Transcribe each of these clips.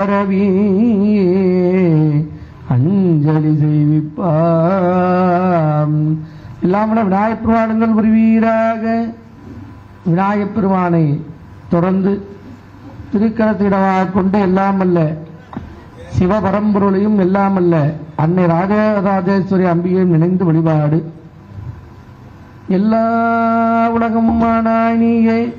பரவி அஞ்சலி செய்விப்பாம். எல்லாம் விநாயகப் பெருமானங்கள் புரிவீராக. விநாயகப் பெருமானை தொடர்ந்து திருக்கரத்திடமாக கொண்டு எல்லாம் அல்ல சிவபரம்பொருளையும் எல்லாம் அல்ல அன்னை ராஜராஜேஸ்வரி அம்பிகையும் நினைந்து வழிபாடு. எல்லா உலகம் ஆனாய் நீயே,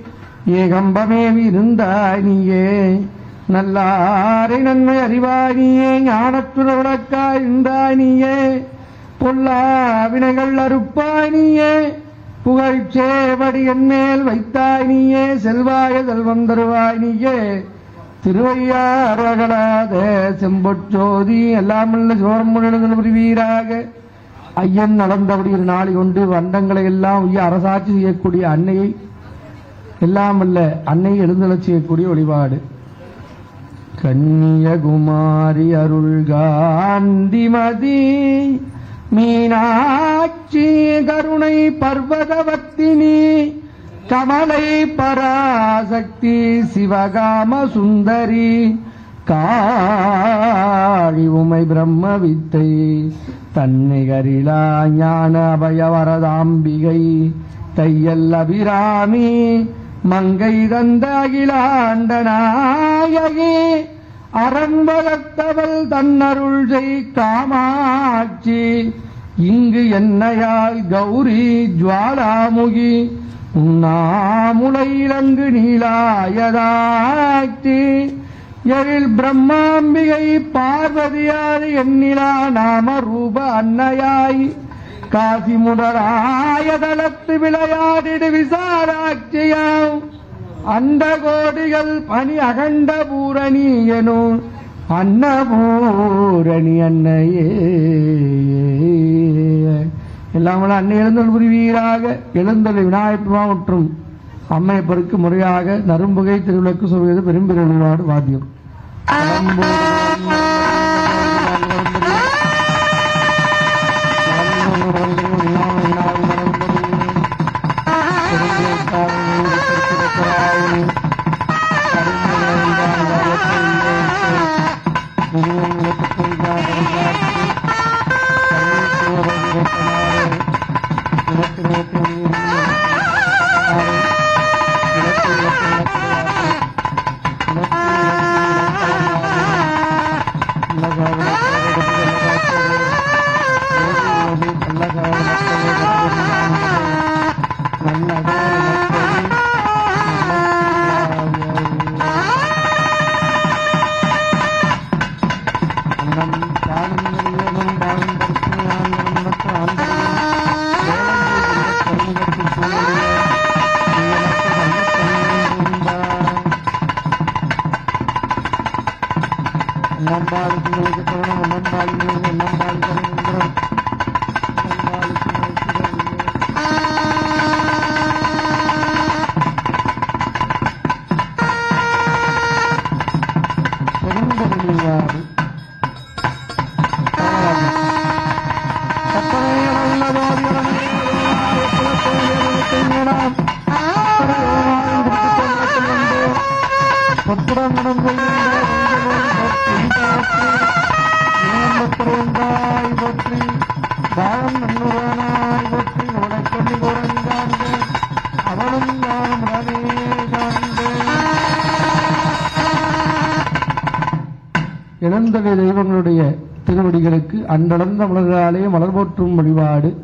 ஏகம்பமேவி இருந்தாய் நீயே, நல்லாரை நன்மை அறிவாய் நீயே, ஞானத்துற விளக்காய் இருந்தாய் நீயே, பொல்லா வினைகள் அறுப்பாய் நீயே, புகழ்ச்சேவடி என்மேல் வைத்தாய் நீயே, செல்வாய செல்வம் தருவாய் நீயே, திருவையாறுகளாத செம்பொச்சோதி எல்லாமல்ல சோர்முழல் புரிவீராக. ஐயன் நடந்தபடி ஒரு நாளை கொண்டு வண்டங்களை எல்லாம் அரசாட்சி செய்யக்கூடிய அன்னையை எல்லாம் அல்ல அன்னை எழுந்தளச் செய்யக்கூடிய வழிபாடு. கன்னியகுமாரி அருள்காந்திமதி மீனாட்சி கருணை பர்வதவத்தினி கமலை பராசக்தி சிவகாம சுந்தரி காழி உமை பிரம்ம வித்தை தன்னிகரிலா ஞான அபயவரதாம்பிகை தையல் அபிராமி மங்கை தந்த அகிலாண்ட நாயகி அரண்வளத்தவள் தன்னருள் செய் காமாட்சி இங்கு என்னையால் கௌரி ஜுவாலாமுகி உண்ணாமுலையிலங்கு நீலாயதாட்சி எழில் பிரம்மாம்பிகை பார்வதியார் எண்ணிலா நாம ரூப அன்னையாய் காசி முதலாயதளத்து விளையாடிடு விசாராட்சியாம் அண்ட கோடிகள் பணி அகண்ட பூரணி எனும் அன்னபூரணி அன்னையே. எல்லாம் அன்னை எழுந்தல் புரிவீராக. எழுந்தல் விநாயகப் மற்றும் அம்மையப்பருக்கு முறையாக நரும்புகை திருவிளக்கு சொல்வது பெரும்பிரவாடு வாத்தியம். இழந்தவை தெய்வங்களுடைய திருவடிகளுக்கு அன்றளந்த மலர்களாலே மலர் போற்றும் வழிபாடு.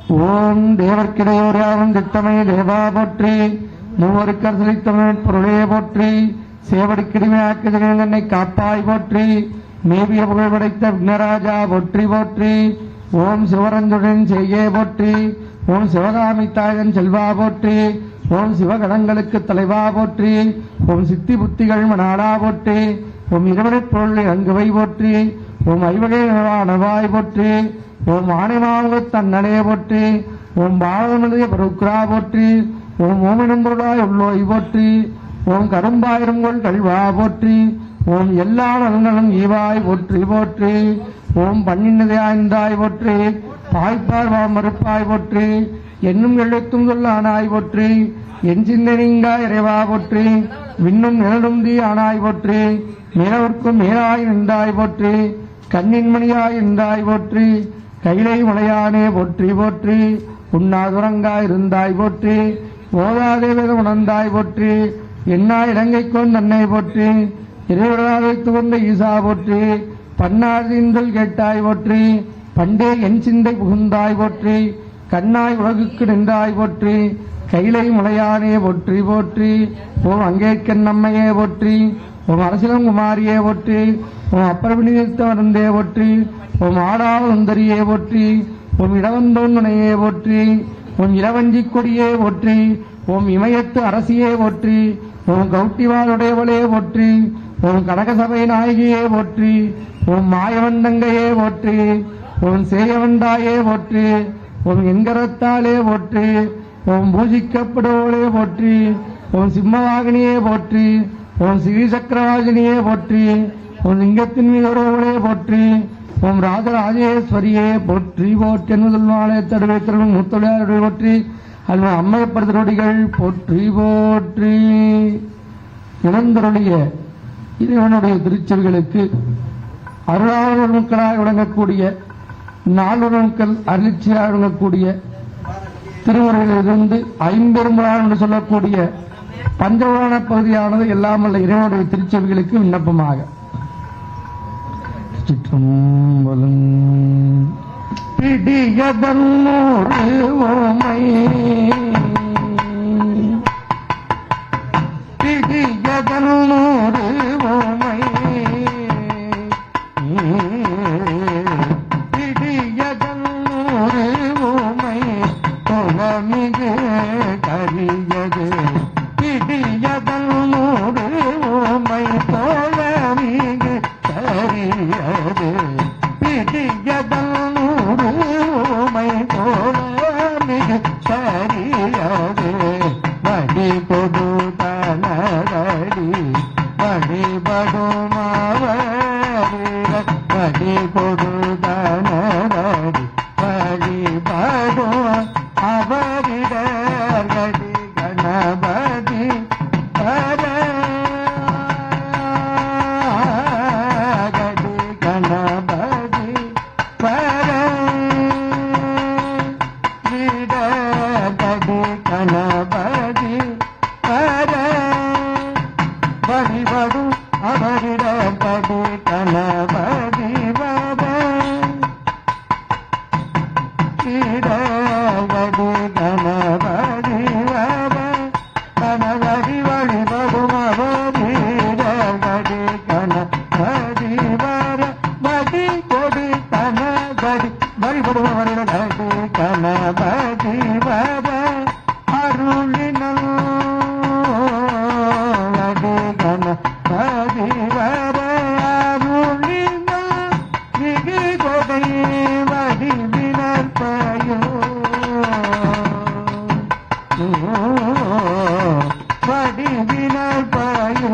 ஓம் தேவர்க்கிடையோராம் திட்டமே தேவா போற்றி, மூவருக்கர் செழித்தமிழ் பொருளே போற்றி, சேவடிக்கிடமையாக்குதல் என்னை காப்பாய் போற்றி, மேவிய புகழ் படைத்த விக்னராஜா போற்றி போற்றி. ஓம் சிவரஞ்சுடன் செய்யே போற்றி, ஓம் சிவகாமி தாயன் செல்வா போற்றி, ஓம் சிவகணங்களுக்கு தலைவா போற்றி, ஓம் சித்தி புத்திகள் மணாடா போற்றி, ஓம் இரவனைப் பொருள் அங்குவை போற்றி, ஓம் ஐவகை நவாய் போற்றி, ஓம் ஆணைமாவுக தன்னலே போற்றி, ஓம் பாவமனிய பருக்ரா போற்றி, ஓம் ஓமினும் பொருளாய் உள்ளோய் போற்றி, ஓம் கரும்பாயிரங்கொள் கல்வா போற்றி, ஓம் எல்லா நலங்களும் ஈவாய் போற்றி போற்றி, ஓம் பன்னினதாய்ந்தாய் போற்றி, பாய்ப்பார் மறுப்பாய் போற்றி, என்னும் எழுத்தும் சொல்லானாய் போற்றி, என் சிந்தனிங்கா இறைவா போற்றி, விண்ணும் நிழலும் தீ ஆனாய் போற்றி, மேலவர்க்கும் மேலாய் நின்றாய் போற்றி, கண்ணின்மணியாய் நின்றாய் போற்றி, கைலை மலையானே போற்றி போற்றி, உண்ணாதுரங்காய் இருந்தாய் போற்றி, ஓதாதே வேதம் உணர்ந்தாய் போற்றி, எண்ணா இலங்கைக்கொண்டு அன்னை போற்றி, இறைவனால் வைத்துக் கொண்ட ஈசா போற்றி, பன்னாதின்றல் கேட்டாய் போற்றி, பண்டே என் சிந்தை புகுந்தாய் போற்றி, கண்ணாய் உலகுக்கு நின்றாய் போற்றி, கைலை மலையானே போற்றி போற்றி, ஓம் அங்கேற்கண் நம்மையே போற்றி, ஓம் அரசிலம் குமாரியே போற்றி, ஓம் அப்பரவினித்த மருந்தே போற்றி, ஓம் ஆடாவந்தரியே போற்றி, ஓம் இடவந்தோன்னையே போற்றி, ஓம் இளவஞ்சிக் கொடியே போற்றி, ஓம் இமயத்து அரசியே போற்றி, ஓம் கௌட்டிவாளுடையவளே போற்றி, ஓம் கனகசபை நாயகியே போற்றி, ஓம் மாயவண்டங்கையே போற்றி, ஓம் சேயவண்டாயே போற்றி, ஓம் எங்கரத்தாலே போற்றி, ஓம் பூஜிக்கப்படுவோளே போற்றி, ஓம் சிம்மவாகினியே போற்றி, ஓம் ஸ்ரீசக்கரவாஜினியே போற்றி, ஓம் லிங்கத்தின் மீதோளே போற்றி, ஓம் ராஜராஜேஸ்வரியே போற்றி போற்றி என்பதே தடுவை திறனும் முத்தொழிலாளர்களை போற்றி, அல்ல அம்மையப்படுத்தொடிகள் போற்றி போற்றி. இழந்தருடைய இறைவனுடைய திருச்செவிகளுக்கு அருளாளர்களாய் விளங்கக்கூடிய நாலுணக்கள் அருளிச்சியாக விளங்கக்கூடிய திருமுறையிலிருந்து ஐம்பெரும்புராணம் என்று சொல்லக்கூடிய பஞ்சபுராண பகுதியானது எல்லாம் உள்ள இறைவனுடைய திருச்செவிகளுக்கு விண்ணப்பமாக சிற்றம்பலம். பிடியதன்னூறு ஓமை பிடியதன்னூறு ஓமை பிடியதன்னூறு ஓமை தொழமிகு கரியது பிடியதன்னூறு ஓமை தொழமிகு கரியது பிடியதன்னூறு ஓமை தொழமிகு கரியது வடி கொடு தனரடி வழிபடுமாவீர வடி கொடு தனரடி வழிபடும் அவரிடர்கடி கணபதி கடி கணபதி கடி கணபதி வழிபடும் அவரிடர்கடி கணபதி இடகடி கணபதி கணபதி வழிபடும் அவரிடகடி கணபதி வடி கொடி கணபதி வழிபடும் அவரிடகடி கணபதி அருளினல் கணபதி அருளினல் மிகு கொடை வடிவினர் வடிவினர் பயோ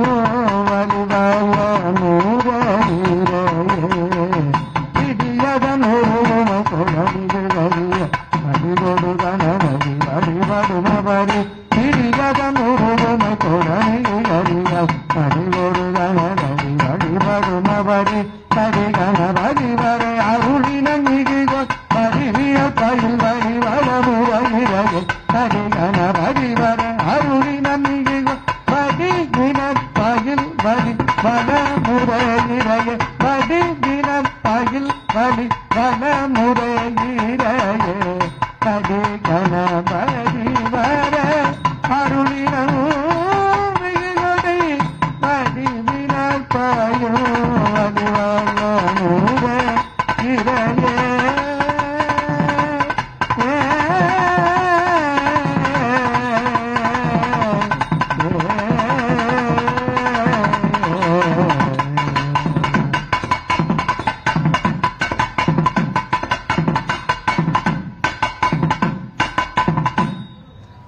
வலிவய நூறிய இடியதனூரும கொடவிய வடிவொடு கணபதி வழிபடுமபரி இடியதனூரும கொடவிய வடிவொடு கணபதி வழிபடுமபரி கடி கணபதி வரை அருளின மிகு பரிவிய பயில் வழி வளமுறையிறகு கடி கணபதி வரை அருளின மிகு படிவின பயில் வழி வளமுறையிறகு படிவின பயில் வழி வளமுறையிறகு கடி கணபதி வரை அருளின மிகுதை படிவின பயோ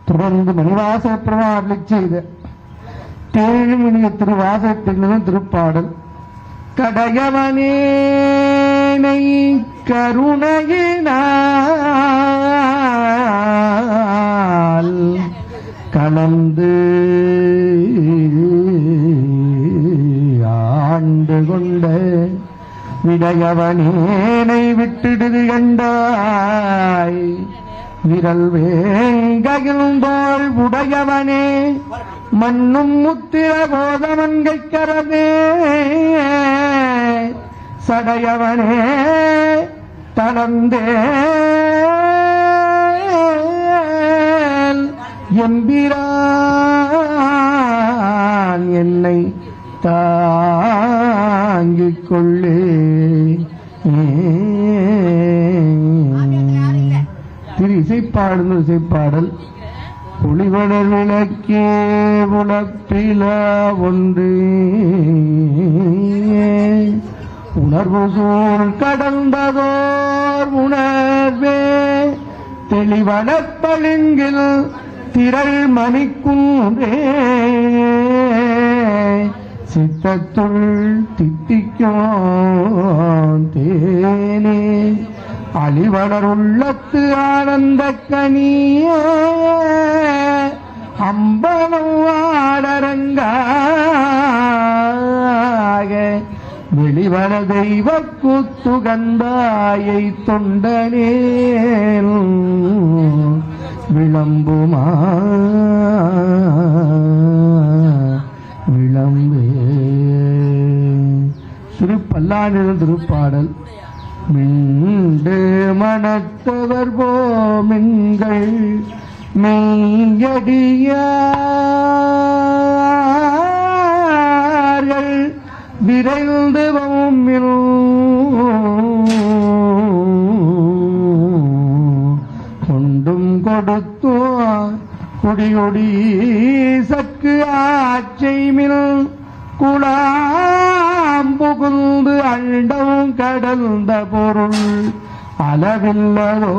தொடர்ந்து மணிவாச பிரமாணி செய்த தேழுமணிய திருவாசகத்திலும் திருப்பாடல் கடையவனேனை கருணையினால் கலந்து ஆண்ட ஆண்டு கொண்ட விடையவனேனை விட்டுடுது கண்டாய் விரல் வேங்கையும்போல் உடையவனே மண்ணும் முத்திர போதமங்கைக்கரதே சடையவனே தளர்ந்தே எம்பிரான் என்னை தாங்கிக் கொள்ளே திரு இசைப்பாடல் ஒளிவளர் விளக்கே உழப்பில ஒன்று உணர்வு சூழ் கடந்ததோர் உணர்வே தெளிவளப்பளிங்கில் திரள் மணிக்குன்றே சித்தத்துள் தித்திக்கும் தேனே அழிவளருள்ளத்து ஆனந்த கனிய அம்பலம் ஆடரங்காக வெளிவர தெய்வ கூத்துகந்தாயை தொண்டனே விளம்புமா விளம்பே திருப்பல்லானின் திருப்பாடல் மிண்டு மனத்தவர் போமின்கள் மெய்யடியார்கள் விரைந்து வம்மில் கொண்டும் கொடுத்தோ கொடியொடி சக்கு ஆச்சைமில் குளாம் புகுந்து அண்டம் கடந்த பொருள் அளவில்லதோ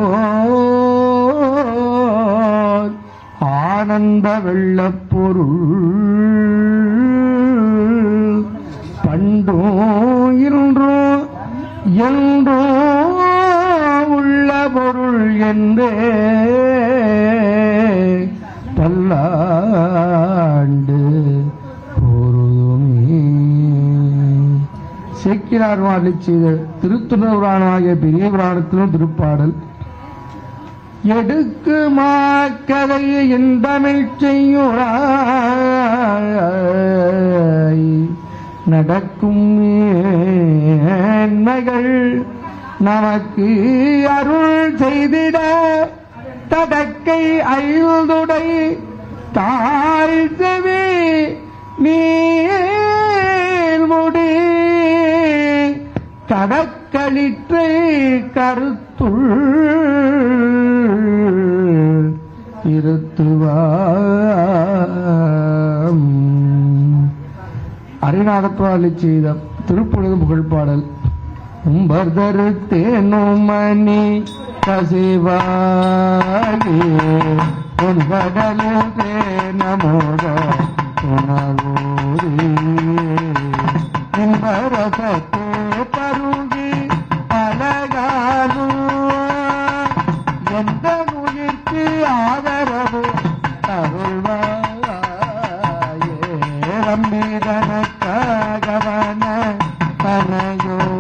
ஆனந்த வெள்ளப்பொருள் பண்டோ இன்றோ என்றோ உள்ள பொருள் என்றே பல்லாண்டு சேக்கிழார் அருளி செய்த திருத்துணர் புராணமாகிய பெரிய புராணத்திலும் திருப்பாடல் எடுக்கு மாக்கதை இந்தமிழ் செய்யுறாய் நடக்கும் மேன்மைகள் நமக்கு அருள் செய்திட தடக்கை ஐந்துடை தாழ்த்தவே நீர்முடி கடக்களிற்றை கருத்துள் இருத்துவாம். அரிநாதத்துவாலி செய்த திருப்பொழுது புகழ்பாடல் உம்பர்தரு தேனுமணி கசிவாகி உன்படலில் தேனமோத உணர்வோரே இன்பரசத்தே பருகி அழகாலும் எந்த உயிர்க்கு ஆதரவு அருள்வாயே ரம்பீதனக்காகவன தனையோனே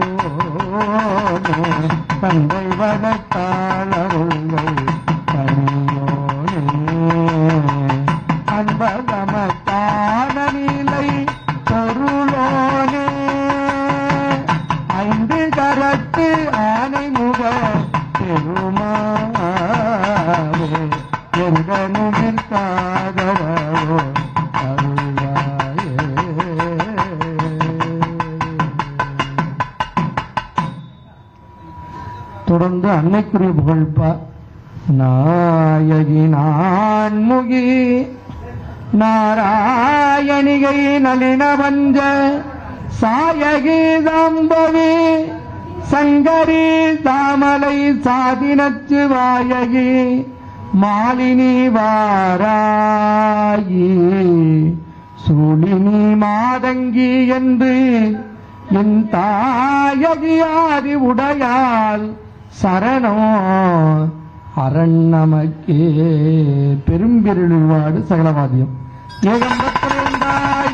தந்தை வளத்தாளருங்கள் தனியோனே அன்பகமத்தான நிலை பொருளோனே ஐந்து கரத்து ஆனை முக பெருமாவே எங்கனுமிற்காதவோ அருளாயே. தொடர்ந்து அன்னைக்குரிய புகழ்ப்பா நாயகி நான்முகி நாராயணிகை நளினவஞ்ச சாயகி தாம்பவி சங்கரி தாமலை சாதினச்சு வாயகி மாலினி வாராயி சூலினி மாதங்கி என்று என் தாயகியாதி உடையால் சரணோ அரண் நமக்கே. பெரும்பெருள்வாடு சகலவாதியம் ஏகம்பத்திரந்தாய்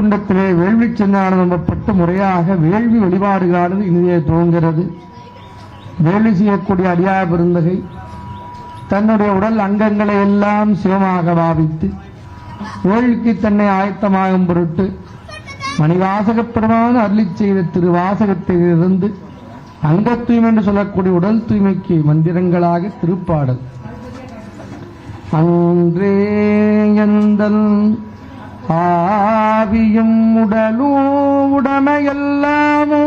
திருக்குண்டத்திலே வேள்வி சந்தானம் நம்பப்பட்டு முறையாக வேள்வி வழிபாடுகளானது இனிதே துவங்கிறது. வேள்வி செய்யக்கூடிய அடியார் பெருந்தகை தன்னுடைய உடல் அங்கங்களை எல்லாம் சிவமாக பாவித்து வேள்விக்கு தன்னை ஆயத்தமாகும் பொருட்டு மணிவாசகப் பெருமான அருளி செய்த திருவாசகத்திலிருந்து அங்க தூய்மை என்று சொல்லக்கூடிய உடல் தூய்மைக்கு மந்திரங்களாக திருப்பாடல். அன்றே எந்தல் ஆவியும் உடலும் உடமையெல்லாமோ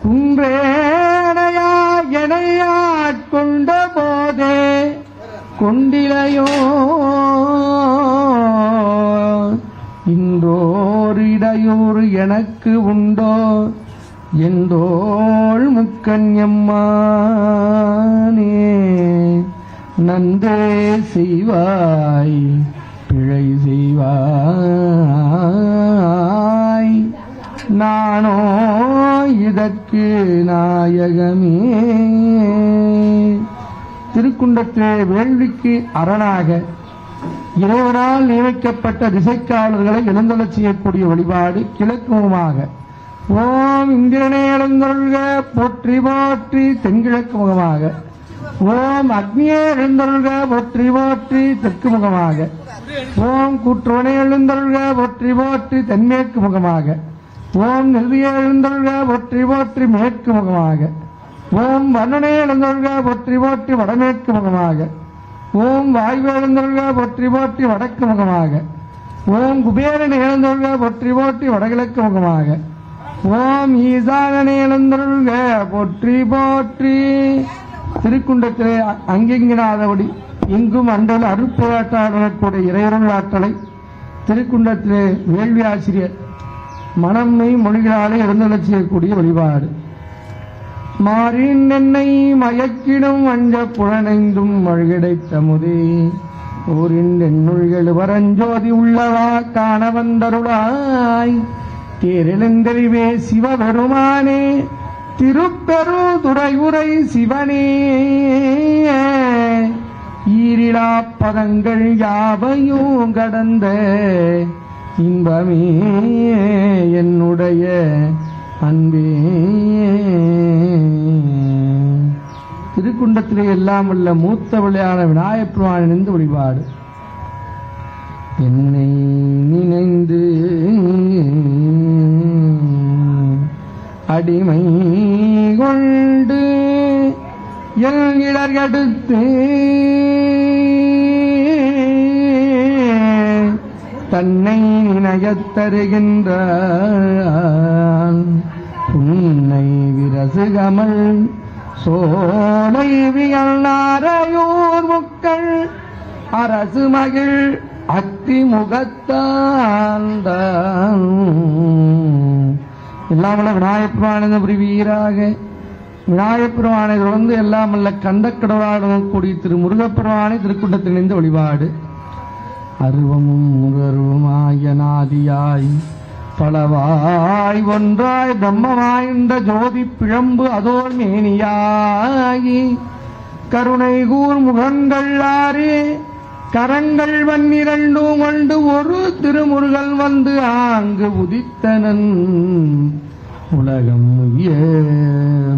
குன்றேனையா எனையாட்கொண்ட போதே கொண்டிலையோ இன்றோர் இடையூறு எனக்கு உண்டோ எந்தோள் முக்கன்யம்மானே நன்றே செய்வாய் பிழை செய்வாய் நானோ இதற்கு நாயகமே. திருக்குண்டத்திலே வேள்விக்கு அரணாக இறைவனால் நியமிக்கப்பட்ட திசைக்காவலர்களை எழுந்தொழச் செய்யக்கூடிய வழிபாடு கிழக்கு முகமாக ஓம் இந்திரனே எழுந்தொழுக போற்றி போற்றி தென்கிழக்கு முகமாக, ஓம் அக்னியே எழுந்தொழுக போற்றி போற்றி தெற்கு முகமாக, ஓம் கூற்றுவனே எழுந்தொழுக போற்றி போற்றி தென்மேற்கு முகமாக, ஓம் நெல்வியே எழுந்தொழுக போற்றி போற்றி மேற்கு முகமாக, ஓம் வர்ணனே எழுந்தொழுக போற்றி போற்றி வடமேற்கு முகமாக, ஓம் வாயுவே எழுந்தொழுக போற்றி போற்றி வடக்கு முகமாக, ஓம் குபேரன் எழுந்தொழுக போற்றி போற்றி வடகிழக்கு முகமாக, ஓம் ஈசானனே எழுந்தொழுக போற்றி போற்றி. திருக்குண்டத்திலே அங்கிங்கினாதபடி இங்கும் அன்றல் அருட்பேட்டாளக்கூடிய இறையருள் ஆற்றலை திருக்குண்டத்திலே வேள்வி ஆசிரியர் மனம்மை மொழிகளாலே எழுந்தொழச் செய்யக்கூடிய வழிபாடு. மாறின் என்னை மயக்கிடும் வஞ்ச புலனைந்தும் மழ்கிடைத்த முதே ஊரின் எண்ணுள்கள் வரஞ்சோதி உள்ளவா காண வந்தருளாய் தேரெழுந்தறிவே சிவபெருமானே திருப்பெரு துறையுரை சிவனே ஈரிலா பதங்கள் யாவையும் கடந்த இன்பமே என்னுடைய அன்பே. திருக்குண்டத்திலே எல்லாம் உள்ள மூத்த விளையான விநாயகப் பெருமானிருந்து வழிபாடு. என்னை நினைந்து அடிமை கொண்டு எல் இடர்கடுத்து தன்னை நினையத் தருகின்றான் புன்னை விரசுகமல் சோலை வியல்நாரையூர் முக்கள் அரசு மகிழ் அத்திமுகத்தான். எல்லாமல்ல விநாயகப் பெருமானை புரிவீராக. விநாயகப் பெருமானை தொடர்ந்து எல்லாமல்ல கந்தக்கடவுளாக கூடிய திரு முருகப்பெருமானை திருக்குண்டத்தில் இணைந்து வழிபாடு. அருவமும் முகருவமாய நாதியாய் பலவாய் ஒன்றாய் பிரம்மமாய்ந்த ஜோதி பிழம்பு அதோர் மேனியாகி கருணை கூர் முகங்கள் ஆறே கரங்கள் வன்னிரண்டும் கொண்டு ஒரு திருமுருகல் வந்து ஆங்கு உதித்தனன் உலகம்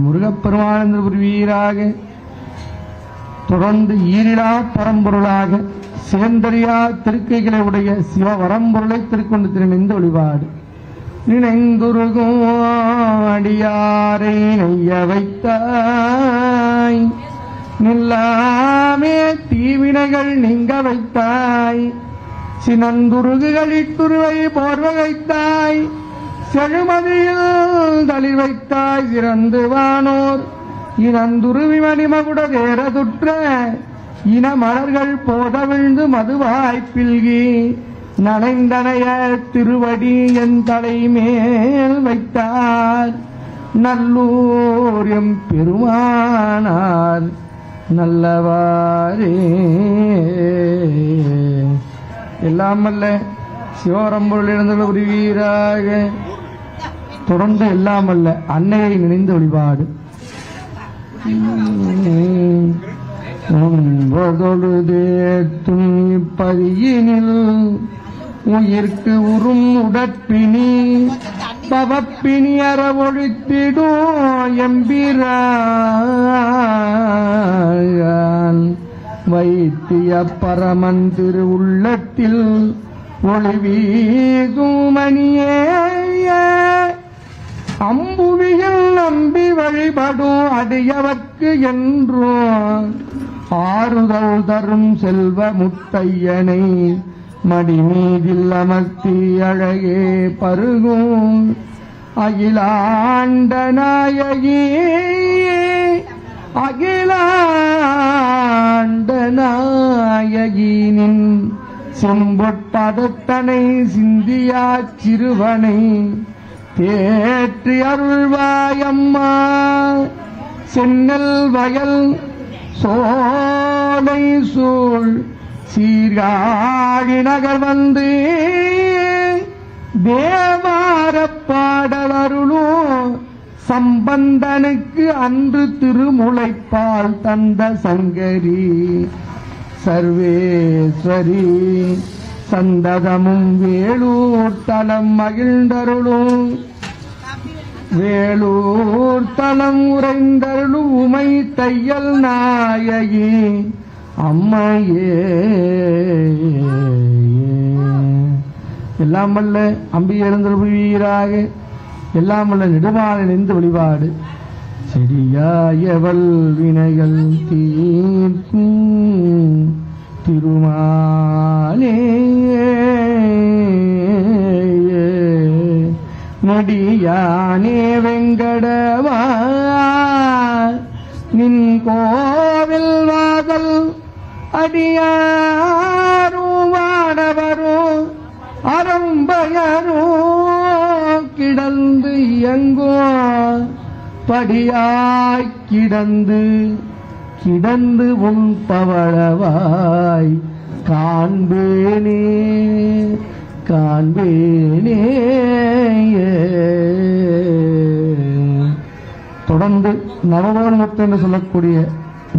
முருகப்பெருமானந்த புரிவீராக. தொடர்ந்து ஈரிலா பரம்பொருளாக சேந்தரியா திருக்கைகளை உடைய சிவவரம்பொருளை திருக்கொண்டு நினைந்து வழிபாடு. நினைந்துருகும் அடியாரை நெய்ய வைத்தாய் நில்லாமே தீவினைகள் நீங்க வைத்தாய் சினந்துருகுகளிட்டுருவை போர்வ வைத்தாய் செழுமதியில் தளி வைத்தாய் சிறந்து வானோர் இனந்துருவி மணிமகுட தேரதுற்ற இன மலர்கள் போத விழுந்து மதுவாய்ப்பில்கி நனைந்தனைய திருவடி என் தலைமேல் வைத்தார் நல்லூர் எம் பெருமானார் நல்லவாரே. எல்லாமல்ல சிவரம்பொருள் இழந்துள்ள உரிவீராக. தொடர்ந்து எல்லாமல்ல அன்னையை நினைந்து வழிபாடு. தொழுதேத்தும் இப்பதியினில் உயிர்க்கு உறும் உடற்பிணி பவப்பிணி அறவொழித்திடும் எம்பிரான் வைத்திய பரமன் திரு உள்ளத்தில் ஒளிவீகும் மணியே அம்புவியில் நம்பி வழிபடும் அடியவர்க்கு என்றும் ஆறுதல் தரும் செல்வ முத்தையனை மடிமீதில் அமர்த்தி அழகே பருகும் அகிலாண்ட நாயகி அகிலாண்ட நாயகினின் செம்பொற்பதத்தனை சிந்தியா சிறுவனை தேற்றி அருள்வாயம்மா சென்னல் வயல் சோலை சூழ் சீர்காழி நகர் வந்து தேவாரப் பாடலருளும் சம்பந்தனுக்கு அன்று திருமுலைப்பால் தந்த சங்கரி சர்வேஸ்வரி சந்ததமும் வேலூர் தலம் மகிழ்ந்தருளும் வேலூர் தலம் உறைந்தருளும் உமை தையல் நாயகி அம்மையே. எல்லாம் வல்ல அம்பி எழுந்தருள்வீராக. எல்லாம் வல்ல நெடுமாலை நின்று வழிபாடு செடியாயவள் வினைகள் தீர்க்கும் திருமாலே நடியானே வெங்கடவா நின் கோவில் வாதல் அடியாரும் வாடவரும் அரம்பயரும் கிடந்து இயங்கோ படியாய் கிடந்து கிடந்து உன் பவளவாய் காண்பேனே காண்பேனே. தொடர்ந்து நவகோணமுத்து என்று சொல்லக்கூடிய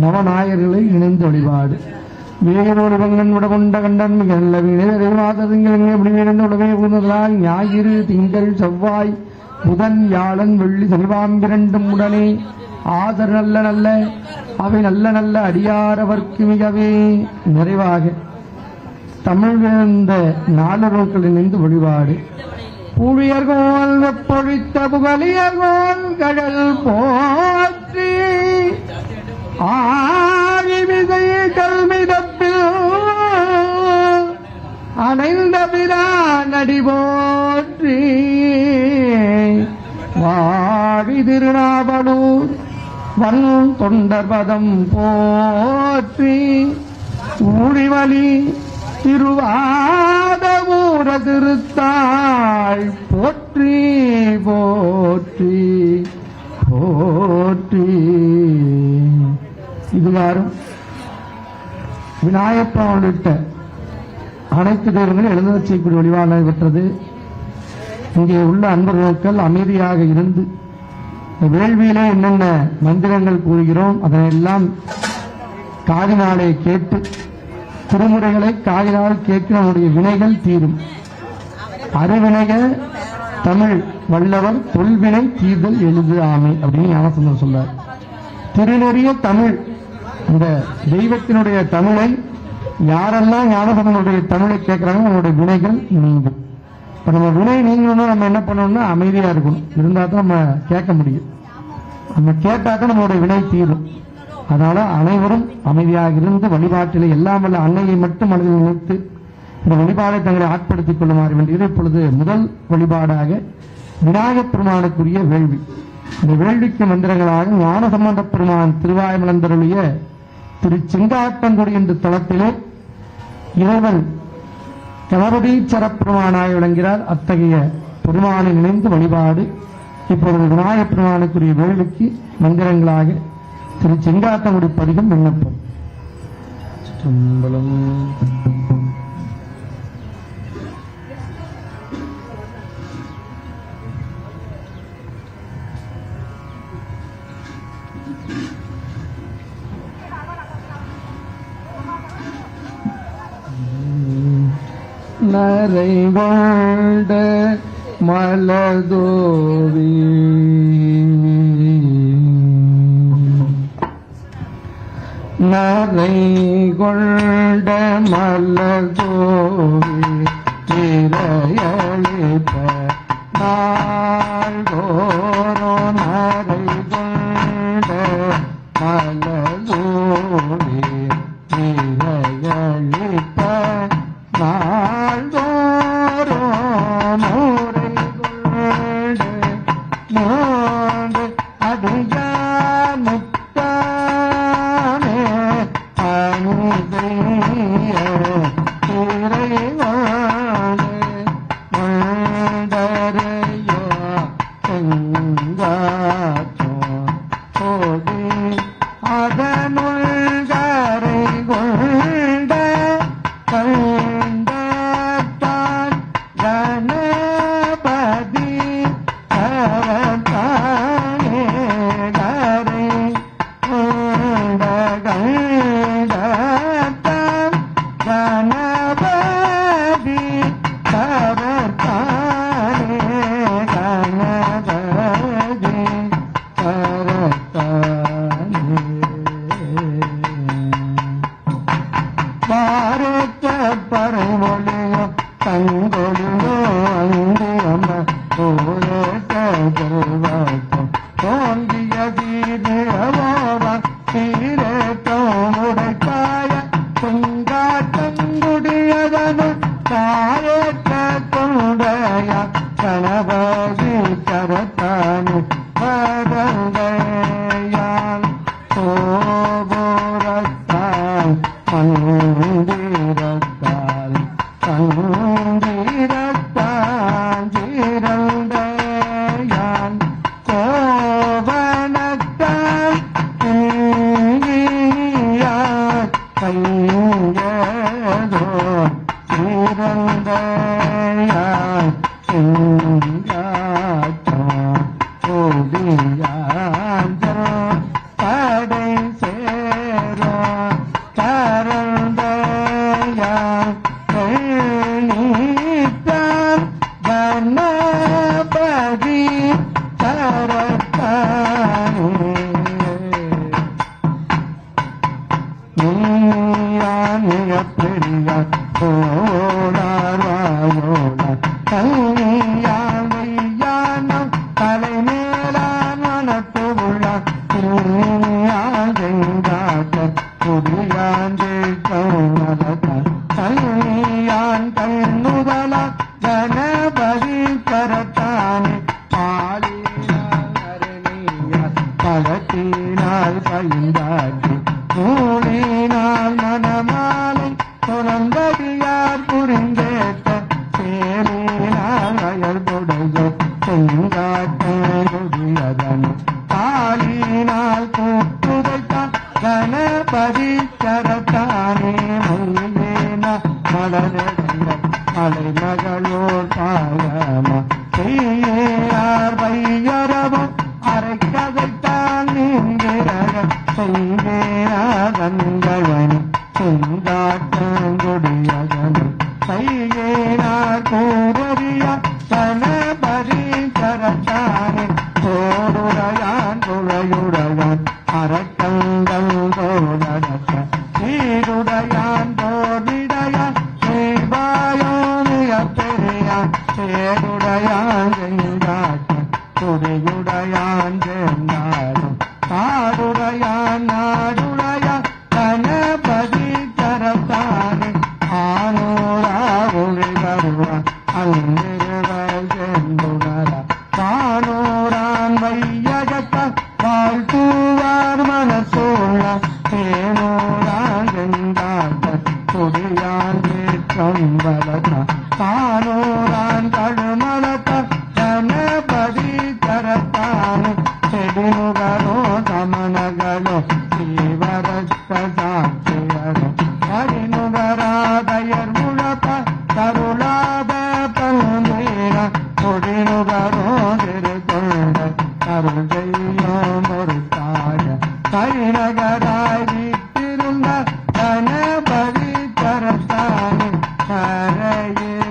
நவநாயர்களை இணைந்து வழிபாடு வேகனோடு வெங்கன் விட கொண்ட கண்டன் மிக நல்ல வீணாதங்கள் எப்படி இணைந்து உடவே புகுந்ததால் ஞாயிறு திங்கள் செவ்வாய் புதன் வியாழன் வெள்ளி சனிவாம்பிரண்டும் உடனே ஆதர் நல்ல நல்ல அவை நல்ல நல்ல அடியாரவர்க்கு மிகவே நிறைவாக தமிழ் இந்த நாளர்கள் இணைந்து வழிபாடு பூழியர்கோல் வெப்பொழித்த புகழியர்கோல் கடல் போற்றி ஆழிமிசை கல்மிதப்பில் அணைந்த பிரான் அடி போற்றி வாழி திருநாவலூர் வன் தொண்டர்பதம் போற்றி ஊழிவலி திருவாதவூர திருத்தாள் போற்றி போற்றி போற்றி. இதுவாரும் விநாயகப்பா உள்ளிட்ட அனைத்து தேவர்களும் எழுந்தருளச் செய்யக்கூடிய வழிபாடு நடைபெற்றது. இங்கே உள்ள அன்பர்கள் அமைதியாக இருந்து வேள்வியிலே என்னென்ன மந்திரங்கள் கூறுகிறோம் அதனையெல்லாம் காதினாலே கேட்டு திருமுறைகளை காதினால் கேட்க நம்முடைய வினைகள் தீரும். அருவினைகள் தமிழ் வல்லவர் தொல்வினை தீர்தல் எழுது ஆமை அப்படின்னு ஞானசுந்தர் சொல்றார். திருநெறிய தமிழ் இந்த தெய்வத்தினுடைய தமிழை யாரெல்லாம் ஞானசுந்தருடைய தமிழை கேட்கிறாங்க நம்மளுடைய வினைகள் நீங்கும். இப்ப நம்ம வினை நீங்கணும்னா நம்ம என்ன பண்ணணும்னா அமைதியா இருக்கணும். இருந்தா தான் நம்ம கேட்க முடியும். நம்ம கேட்டா தான் நம்மளுடைய வினை தீரும். அதனால அனைவரும் அமைதியாக இருந்து வழிபாட்டிலே எல்லாம் வல்ல அன்னையை மட்டும் மனதில் நினைத்து இந்த வழிபாடை தங்களை ஆட்படுத்திக் கொள்ளுமாறு வேண்டியது. இப்பொழுது முதல் வழிபாடாக விநாயகப் பெருமானுக்குரிய வேள்வி. இந்த வேள்விக்கு மந்திரங்களாக ஞான சம்பந்த பெருமான் திருவாய்மலந்தருடைய திரு செங்காட்டங்குடி என்ற தளத்திலே இறைவன் கணபதீச்சர பெருமானாய் விளங்கிறார். அத்தகைய பெருமானை நினைந்து வழிபாடு. இப்பொழுது விநாயகப் பெருமானுக்குரிய வேள்விக்கு மந்திரங்களாக திரு செங்காட்டங்குடி பதிகம் விண்ணப்பம். சிற்றம்பலம். நரை கொண்ட மலதோவி நரை கொண்ட மலதோவி திரையளிப்ப நாள்தோறோ நரை கொண்ட மலதோவி திரையளிப்ப நாள்தோறோ நூரை கொண்ட நோண்டு அடியான் முத்தானே அனுதைய திரைவாழ மண்டரையோ செங்காற்றோ கோடி அதனுள் கரை கொண்ட கண்டத்தான் கணபதி அவதானே கரை கொண்ட கண்டத்தான் கணபதி அவதானே கணபதி அவதானே பாரத்த பரமொழியோ தங்கொழியோ அந்தியம போரத்த திருவாக்கம் தோன்றிய தீரவோவா தீரத்தோம் உடைப்பாய பொங்காட்டங்குடியதனு தாயத்த கொண்டைய கணபதி கரத்தானு பதங்கையான் கோபுரத்தால் மந்திரத்தால் தந்திரத்தான் ஜிரண்டையான் கோவனத்தான் இங்கியான் கையதோ ஜிரண்டையான் சிங்காற்றோ கொடியாந்தோ படை சேரோ கரண்டையான் நீத்தான் கணபதி கரத்தானே நீயானிய பெரிய போனார்வாயோட கல்யாணம் தலைமேலான் மனத்து உள்ள நீயாங்க குடியாண்டே கௌமலத்தான் கல்யாண் கண்ணுதல கணபதி கரத்தானே பாலினார் பழத்தினால் பைந்தாட்டி நூலினால் மனமாலை சுரந்தடியார் புரிந்தேத்த சேரினால் அயல்புடைய செங்காட்டேன் காலினால் கூட்டுதைத்தான் கணபதி கரத்தானே மொழியேன மலரடிய மலைமகளோர் பாயமா செய்யார் வையரவும் அரைக்கதைத்தான் நீங்கிறக செய்வேனாதங்கவனி செங்காட்டங்குடியகனி செய்யேனார் கூறிய கணபதி கரத்தானே தோடுடையான் துளையுடையான் அரக்கங்கள் தோழக்க சீருடையான் தோடிடையான் ஸ்ரீபாயோமிய பெரியான் சேருடையான் செங்காட்டன் துறையுடையான் சென்னாடும் காடுடையான் நாடுடையான் கணபதி கரத்தானே ஆனோரா ஒளி வருவான் அங்கிருவல் சென்றுணரா கானோரான் வையகத்தான் வாழ்த்துவார் மனசோழ தேனோரான் செங்காட்டன் துடியான் ஏற்றம் வளர்த்தான் கானோரான் கழுமலத்தான் கணபதி கரத்தானே செடிமுகரோ தமனகளோ ஸ்ரீவரத்த சாட்சியரோ ஹரிமுகராதயர் முழப்ப கருளாத பல்வேர கொடினுகரோ திருகொண்ட கருள் செய்யும் ஒரு தாய கைநகராய் வீட்டிருந்த கணபதி கரத்தானே கரையில்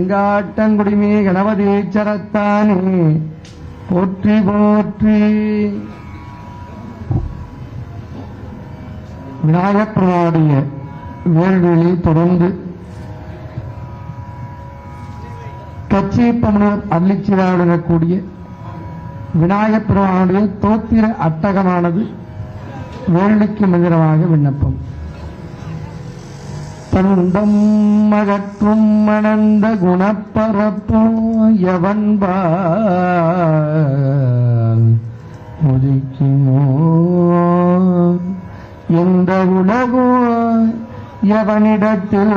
வெங்காட்டங்குடிமே கணபதீச்சரத்தானே போற்றி போற்றி. விநாயகப் பெருமானுடைய வேள்வியை தொடர்ந்து கச்சியப்பமனர் அருளிச்சிராடக்கூடிய விநாயகப் பெருமானுடைய தோத்திர அட்டகமானது வேள்விக்கு மந்திரமாக விண்ணப்பம். தந்தம் மகற்றும் மணந்த குணப்பரப்போ எவன்பால் முதிக்குமோ எந்த உலகோ எவனிடத்தில்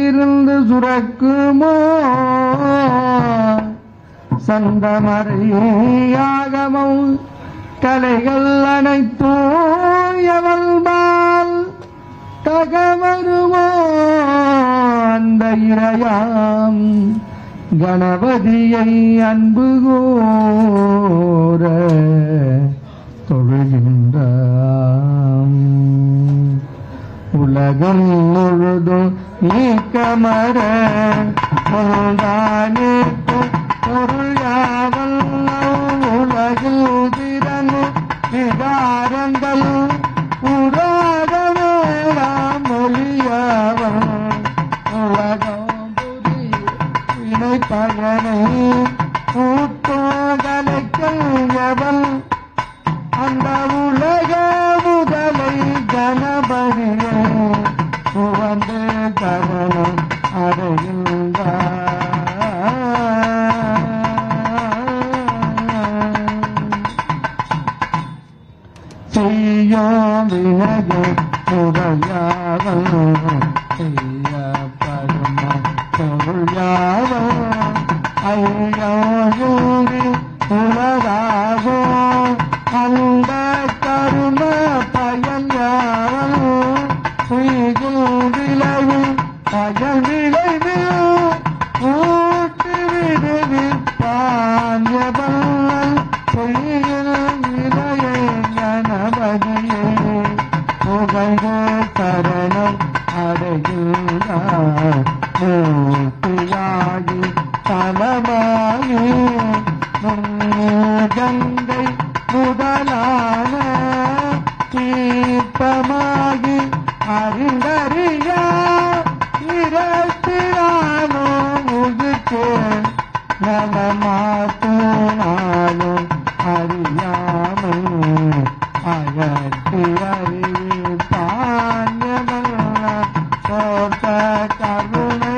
இருந்து சுரக்குமோ சந்தமறையாகமும் கலைகள் அனைத்தும் எவன்பால் தகவருமோ அந்த இறையாம் கணபதியை அன்பு கூற தொழுகின்றான். உலகம் முழுதும் நீக்கமர பொருளானேக்கும் பொருள் யாவல் உலகில் திறனு விகாரங்கள் உராத வேளாம் மொழியவன் உலகம் புதிய வினை பகனை கூட்டோகலைக்கல் அந்த உலக முதலை கணபதியே உவந்து கரணம் அடைகின்றார். செய்யோம் வினகை முதல்யாவன் செய்யப்படும் பொருள்யாவன் ஐயோயூரி உலகாவோ அந்த கருண பயன்யாவன் உயிரும் விளைவும் பயன் விளைவு ஊட்டு விடுவிப்பான் எவன் பொய்யில் விளையை கணபதியே புகழ்ந்து சரணம் அடைகிறார். மூர்த்தியாகி தலமாகி கங்கை முதலான தீர்த்தமாகி அறிந்தறியா இரத்திரானோ முதுக்கு நலமாத்துனாலும் அறியாமல் அகற்றி அறிவிப்பான்யமல்ல சோர்த்த கருணை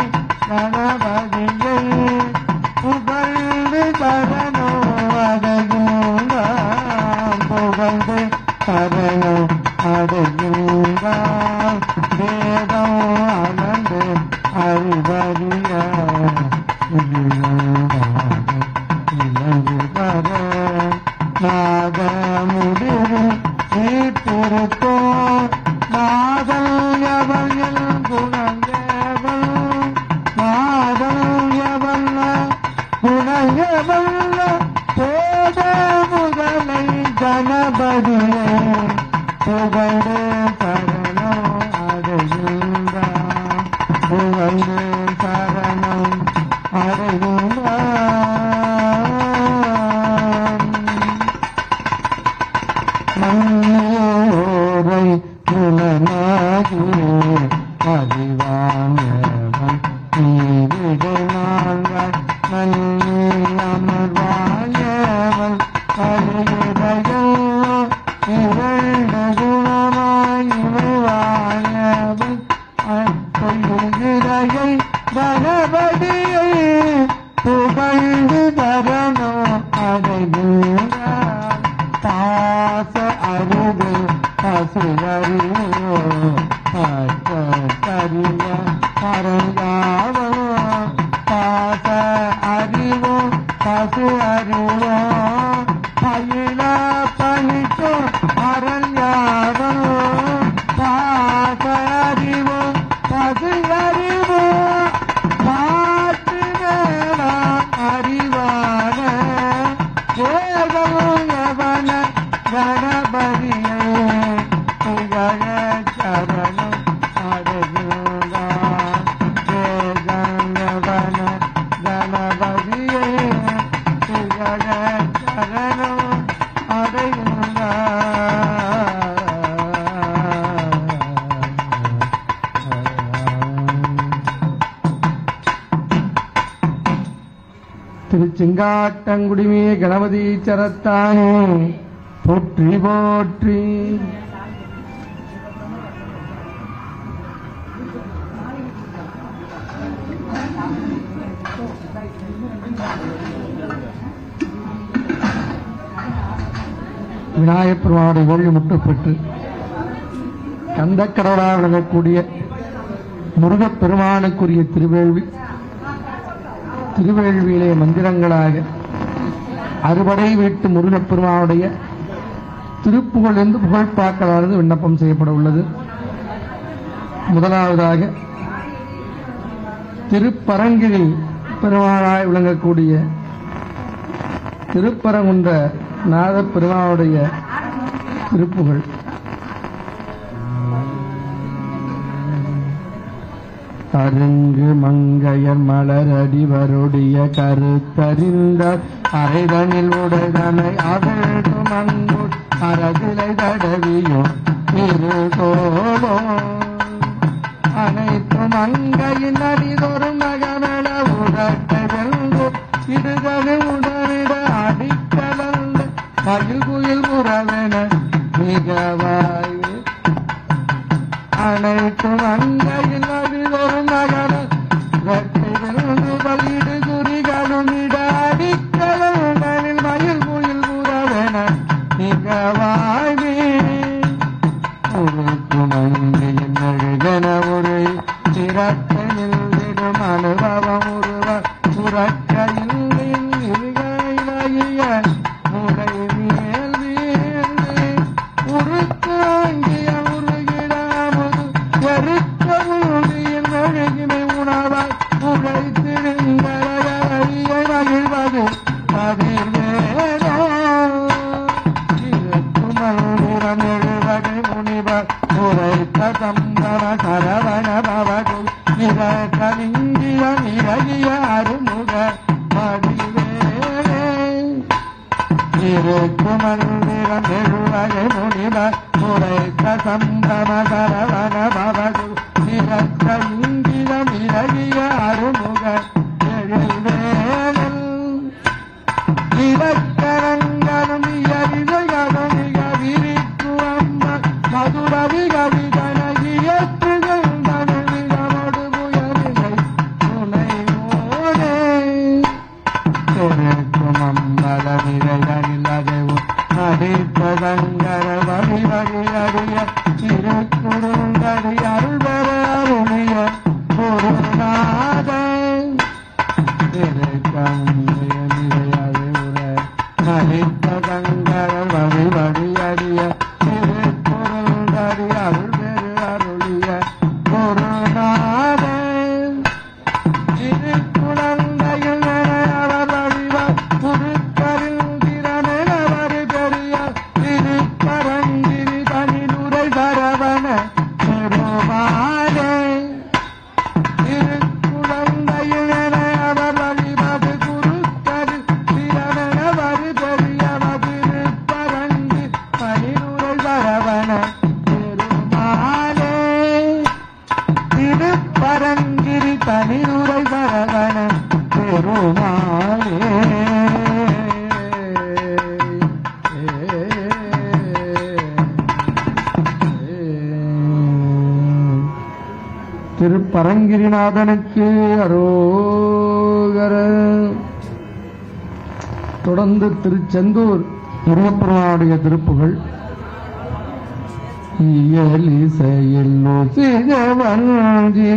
கணபதியை புகழ்ந்து சரணோ அடைகின்றான். புகழ்ந்து சரணோ அடைகின்றான். வேதம் அனந்து அறிவறிய இலங்கு பர நாத முடிவு சீர்திருத்தோ நாதல் எவன் குணங்கேவல் நாதல் எவன் குணங்கேவல் போத முதலை கணபதியே புகழ்ந்து சரணம் அடைகின்றான். புகழ்ந்து சரணம் அடைகின்றான். மன்னோரை குலமாகி அறிவானவன் நீவிடை நாங்கள் மன்னி அமர்வாயவன் அறிவுரையோ இரண்டு குணமாய் இமைவாயவன் பொய்யுகிறையை கணபதியை புகழ்ந்து தரணோ அடைகின்றான். பாச அறிவு பசுவறிவோ பரிய பரங்காவோ பாச அறிவோ பசு அறிவோ பயில பணித்தோ அரண்யாவோ பாச அறிவோ பசு அறிவோ பாட்டு வேளாம் அறிவான வேதம் எவன கணபதியே புகழ சரணம் அடைகிறான். வேதம் எவன திருச்செங்காட்டங்குடிமே கணபதி சரத்தானே போற்றி போற்றி. விநாயகப் பெருமானுடைய வேள்வி முற்றப்பெற்று கந்தக்கடவுளாக விளங்கக்கூடிய முருகப் பெருமானுக்குரிய திருவேள்வியிலே மந்திரங்களாக அறுபடை வீட்டு முருகப் பெருமானுடைய திருப்புகழ் என்று புகழ்பாக்களானது விண்ணப்பம் செய்யப்பட உள்ளது. முதலாவதாக திருப்பரங்கிரி பெருமானாய் விளங்கக்கூடிய திருப்பரங்குன்ற நாத பெருமானுடைய திருப்புகழ். அருங்கு மங்கையர் மலரடிவருடைய கருத்தறிந்த அரைதனில் உடதனை அகழ்ந்து மங்கு அரதிலை தடவியும் திருகோலோ அனைத்து மங்கையின் அடிதொரு மகமேள உடட்ட வென்று இடுதலு உடனிட அடிக்கலந்த மயில் குயில் புறவென மிகவாய் அனைத்து மங்கையின் அடிதொரு மகன வெற்றி வென்று பலிடு குறிகளும் இட அடிக்கலங்களில் மயில் குயில் புறவென மிகவாய் மங்கையின் அழுகன ஒரு சிறக்கையில் விடும் அனுபவம் உருவ புறக்கையில் முறை மேல் வீழ்ந்து உருத்து அங்கிய உருகிடாமது எருக்க உருகியின் அழுகினை உணவாய் உழைத்திருந்தறிய மகிழ்வது பதிர்வேதோ மந்திரம் எழுவகை முனிவர் உரைத்த சம்பர சரவண பவது நிறகிய நிறகிய அருமுக மடிவேலே இருக்கு மந்திரம் எழுவகை முனிவர் உரைத்த சம்பர சரவண பவது நிறகிய நிறகிய அருமுக எழுவேலல் இலக்கணங்களும் இயறிவைகளும் மதுரவி கவிதனகியற்றுகள் தனவிடமோடு புயலிலை துணையோனே திரைக்கும் அம்பல விரைதனில்லதவு அடிப்பதங்கர வழி வழி அறிய திருக்குறுந்தடி அருள்வர அருளிய குருநாதே திரைக்கம் நிறையாது உர அடிப்பதங்கர வழி வழி அறிய அருள் பெரு அருளிய குருநாதே திருக்குழந்தையில் அவர் வழிவர் குருக்கரில் திறனவர் பெரிய திருப்பரங்கிரி தனிலுரை சரவண பெருமானே திருக்குழந்தையில் அவர் வழிவது குருக்கரில் திறனவர் பெரிய திருப்பரங்கி தனிலுரை சரவண திருப்பரங்கிரி தனியுரை சரவண பெருமாளே. திருப்பரங்கிரிநாதனுக்கு அரோகர. தொடர்ந்து திருச்செந்தூர் முருகப்பெருமானுடைய திருப்புகழ். இயலிசையில் சிதவஞ்சி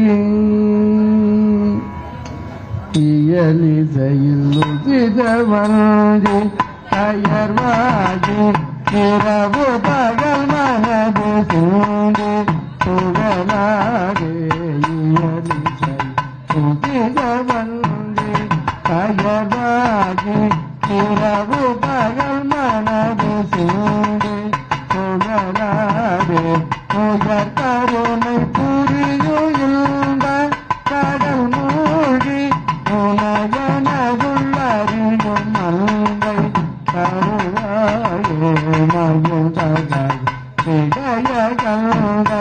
இயலிசையில் சிதவஞ்சி அயர்வாகி இரவு பகல் மனது சூண்டு சுகமாகே இயலிசை சிதவஞ்சி அயர்வாகி இரவு பகல் மனது சூண்டு சுகமாகே உயர் கருணை புரியுகின்ற கடல் மூழ்கி உலகனகுள்ளறியும் மங்கை கருளாயே மகுதக சிகைய கந்த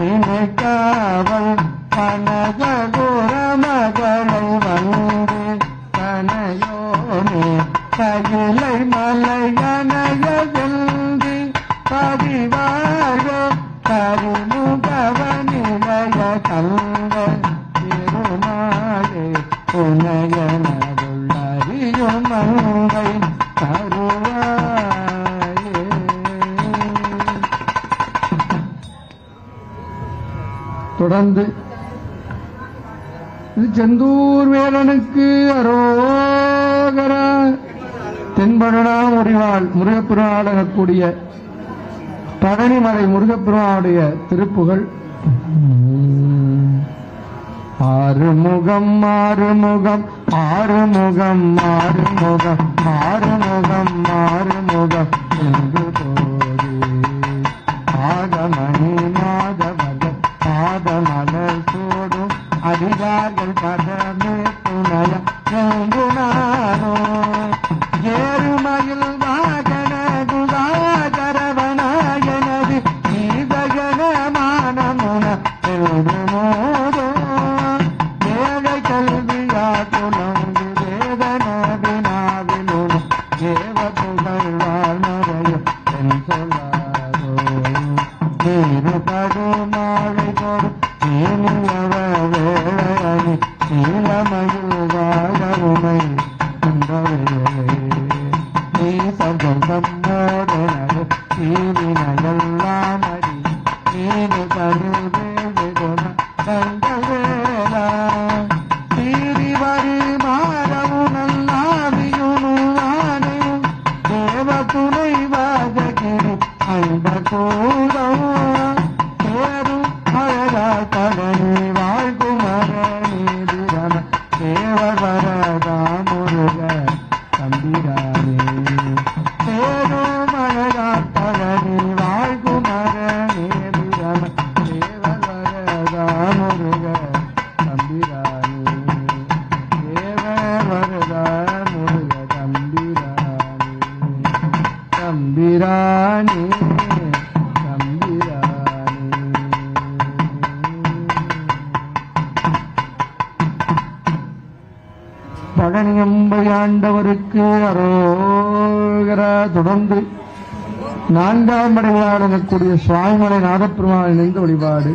இணைக்காவல் கனககுர மகளை வந்து கனையோ கையிலை மலையனைய வெந்தி பதிவாக கருமுகவனிலைய கந்த திருநாளே புனையனருள்ளறியும் மங்கை தருவாயே. தொடர்ந்து இது செந்தூர் வேலனுக்கு அரோகர தென்பழனா முறிவாள் முருகப்பெருமாள் எனக்கூடிய பழனிமலை முருகப்பெருமாளுடைய திருப்புகழ். ஆறுமுகம் ஆறுமுகம் ஆறுமுகம் ஆறுமுகம் ஆறுமுகம் ஆறுமுகம் என்று போது ஆகமணி மாதவர்கள் பாதமலர் சூடும் அதிகார்கள் பதமே துணைய என்று நானோ ஏறுமயில் வாகன குதாகரவனாயனது ஈதகனமானமுன எழுதுமோதோ ஏழை கல்வியா துணங்கு வேதன வினாவிலும் தேவ புகழ்வார் மறையும் என் சொல்லாதோ நீருபடு மாலை கொடு நீனியவ வேளனி நீலமயில் வாழவுமை நீ சர்வம் நம்மோடனது தீவினையெல்லாம் அடி நீனு கருவேகுண கண்டவேலா தீரி வரி மாறவும் நல்லாவியுனு ஆனையும் தேவ துணை வாஜகிரி அந்த கூடம் தேரும் அழகா கடனி வாழ்குமர நீதிரம தேவரதா முருக தம்பிரானே தேரும் அழகா கடனி வாழ்குமர நீதிரம தேவரதா முருக தம்பிரானே தேவரதா முருக தம்பிரானே தம்பிரானே பழனியம்பையாண்டவருக்கு அரோகரா. தொடர்ந்து நான்காம் படையாளக்கூடிய சுவாமிமலை நாதப்பெருமாள் இணைந்த வழிபாடு.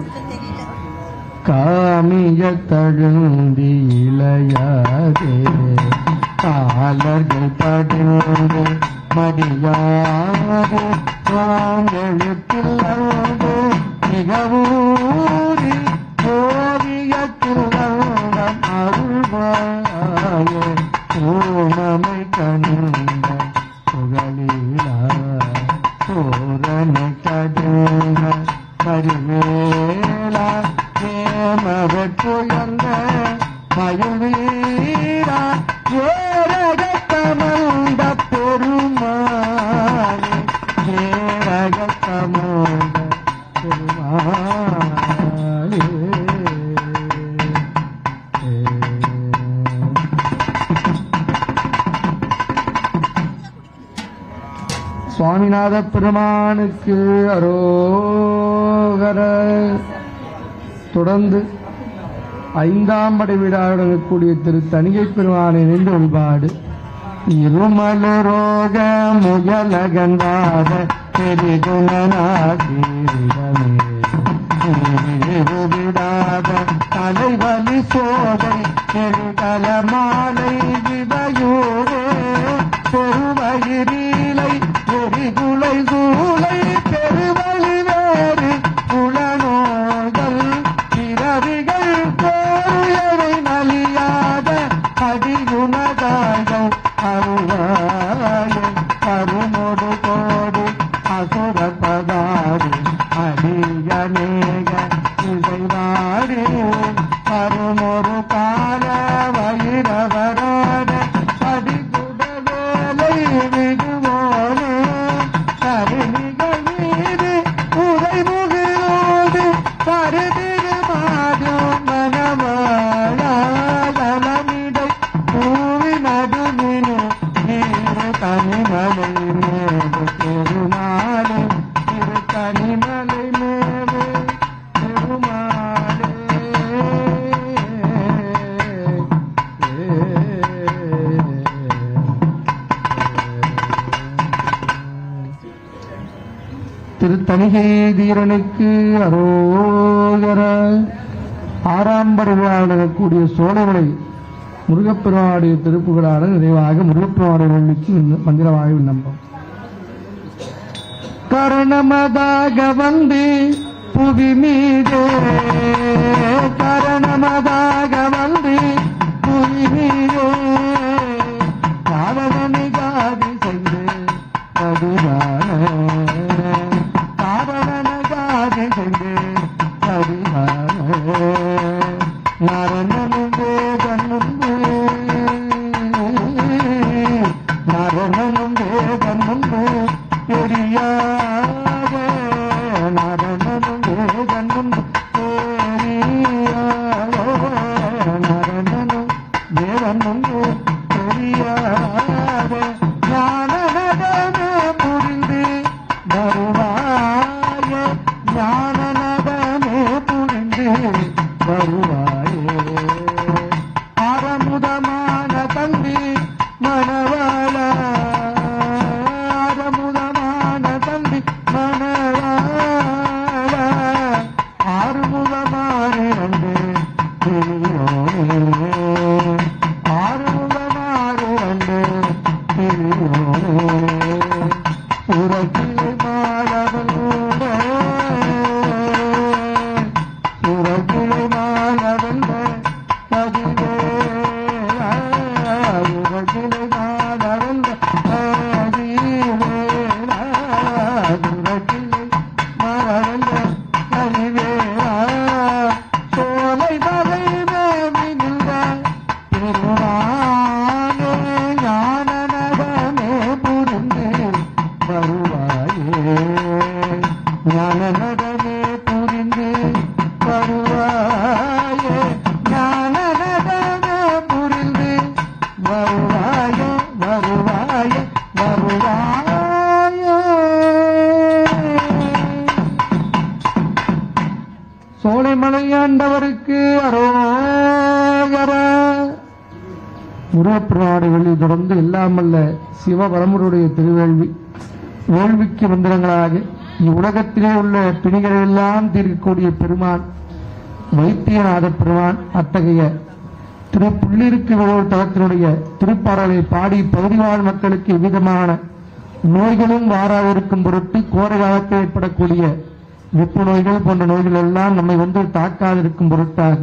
காமிய தழுந்தி இளையாதே காலர்கள் படுந்து மடியாது எழுத்தில் அழுது மிகவூரி ஓவியத்தில் அருள்வாய ஓணமை கண்ட புகழீலா சோரனை கடுங்க கருவேலா ஏமவற்றுயர்ந்த மயுவீரா ஏரகத்தமந்த பெருமானே ஏரகத்தமந்த பெருமானே. சுவாமிநாத பெருமானுக்கு அரோகர. தொடர்ந்து ஐந்தாம் படை வீடாடக்கூடிய திரு தணிகை பெருமானை நின்று வழிபாடு. இருமலரோக முயலகண்டாத பெரிகுணநாதீரிடமே விடாத தலைவலி சோதை பெருகல மாலை விதையூரே பெருவயிரீலை எரிகுலை சூளை பெருவழி வேறு குளநோதல் பிறவிகள் கோயவை நலியாத அடிகுணதாயம் அருவாய கருமொடு கோடு அசுர பதாரி அடியநேக இசைவாடி கருமொரு கால வைரவராட அடிகுடவேலை விடுவோனே கருணிகள் மீது உரைமுகிலோடு கருதிரு மாடும் மனமாளமிடை பூவி நடுமினு நீரு தனிமலை மேவு பெருமாளே திரு தனிமலை மேவு பெருமாளே. திருத்தணிகை தீரனுக்கு அரோகர. ஆறாம் பருவாடக்கூடிய சோழமலை முருகப்பெருமானுடைய திருப்புகளான நிறைவாக முருகப்பெருமானுடைய வேள்விக்கு மந்திரமாக விண்ணப்பம். கரணமதாக வந்து புவி மீதே, கரணமதாக வந்து புவி மீதே, காரணனை காதி செய்து கதிரான, காரணனை காதி செய்து கதிரான, நரணனும் வேதனும்பே, நரணனும் வேதனும்பே பெரியாக, நரணனும் வேதனும் பெரியாக, நரணனும் வேதனும் பெரியாக, ஞானநடமே புரிந்து வருவாய, ஞானநடமே புரிந்து வருவாயே, ஆரமுதமான தம்பி மணவாள, ஆரமுதமான தம்பி மணவாள, ஆறுமுகமாறிரண்டு திரியோனே, ஆறுமுகமாறிரண்டு திரியோனே, சுரகிலை மாலவனோட, சுரகிலை மாலவந்த கதிவேலா, சுரகிலை மாலவந்த கதிவேலா, சுரகிலை மாலவந்த கதிவேலா, சோலை மலை மேவி நின்ற பெருமானே, ஞானநடமே புரிந்து வருவாயே, ஞானநடமே புரிந்து வருவாயே, ஞானநடமே புரிந்து வருவாயே, வருவாயே, வருவாயே. சோலைமலையாண்டவருக்கு அரோகர. முருகப்பெருமானுடைய வேள்வி தொடர்ந்து எல்லாமல்ல சிவபரமருடைய திருவேள்வி வேள்விக்கு மந்திரங்களாக இவ்வுலகத்திலே உள்ள பிணிகளை எல்லாம் தீர்க்கக்கூடிய பெருமான் வைத்தியநாத பெருமான் அத்தகைய திருப்புள்ளிருக்கு விழோர் தலத்தினுடைய திருப்பாடலை பாடி பகுதிவாழ் மக்களுக்கு எவ்விதமான நோய்களும் வாராதிருக்கும் பொருட்டு கோடை காலத்தில் ஏற்படக்கூடிய வெப்பு நோய்கள் போன்ற நோய்கள் எல்லாம் நம்மை வந்து தாக்காதிருக்கும் பொருட்டாக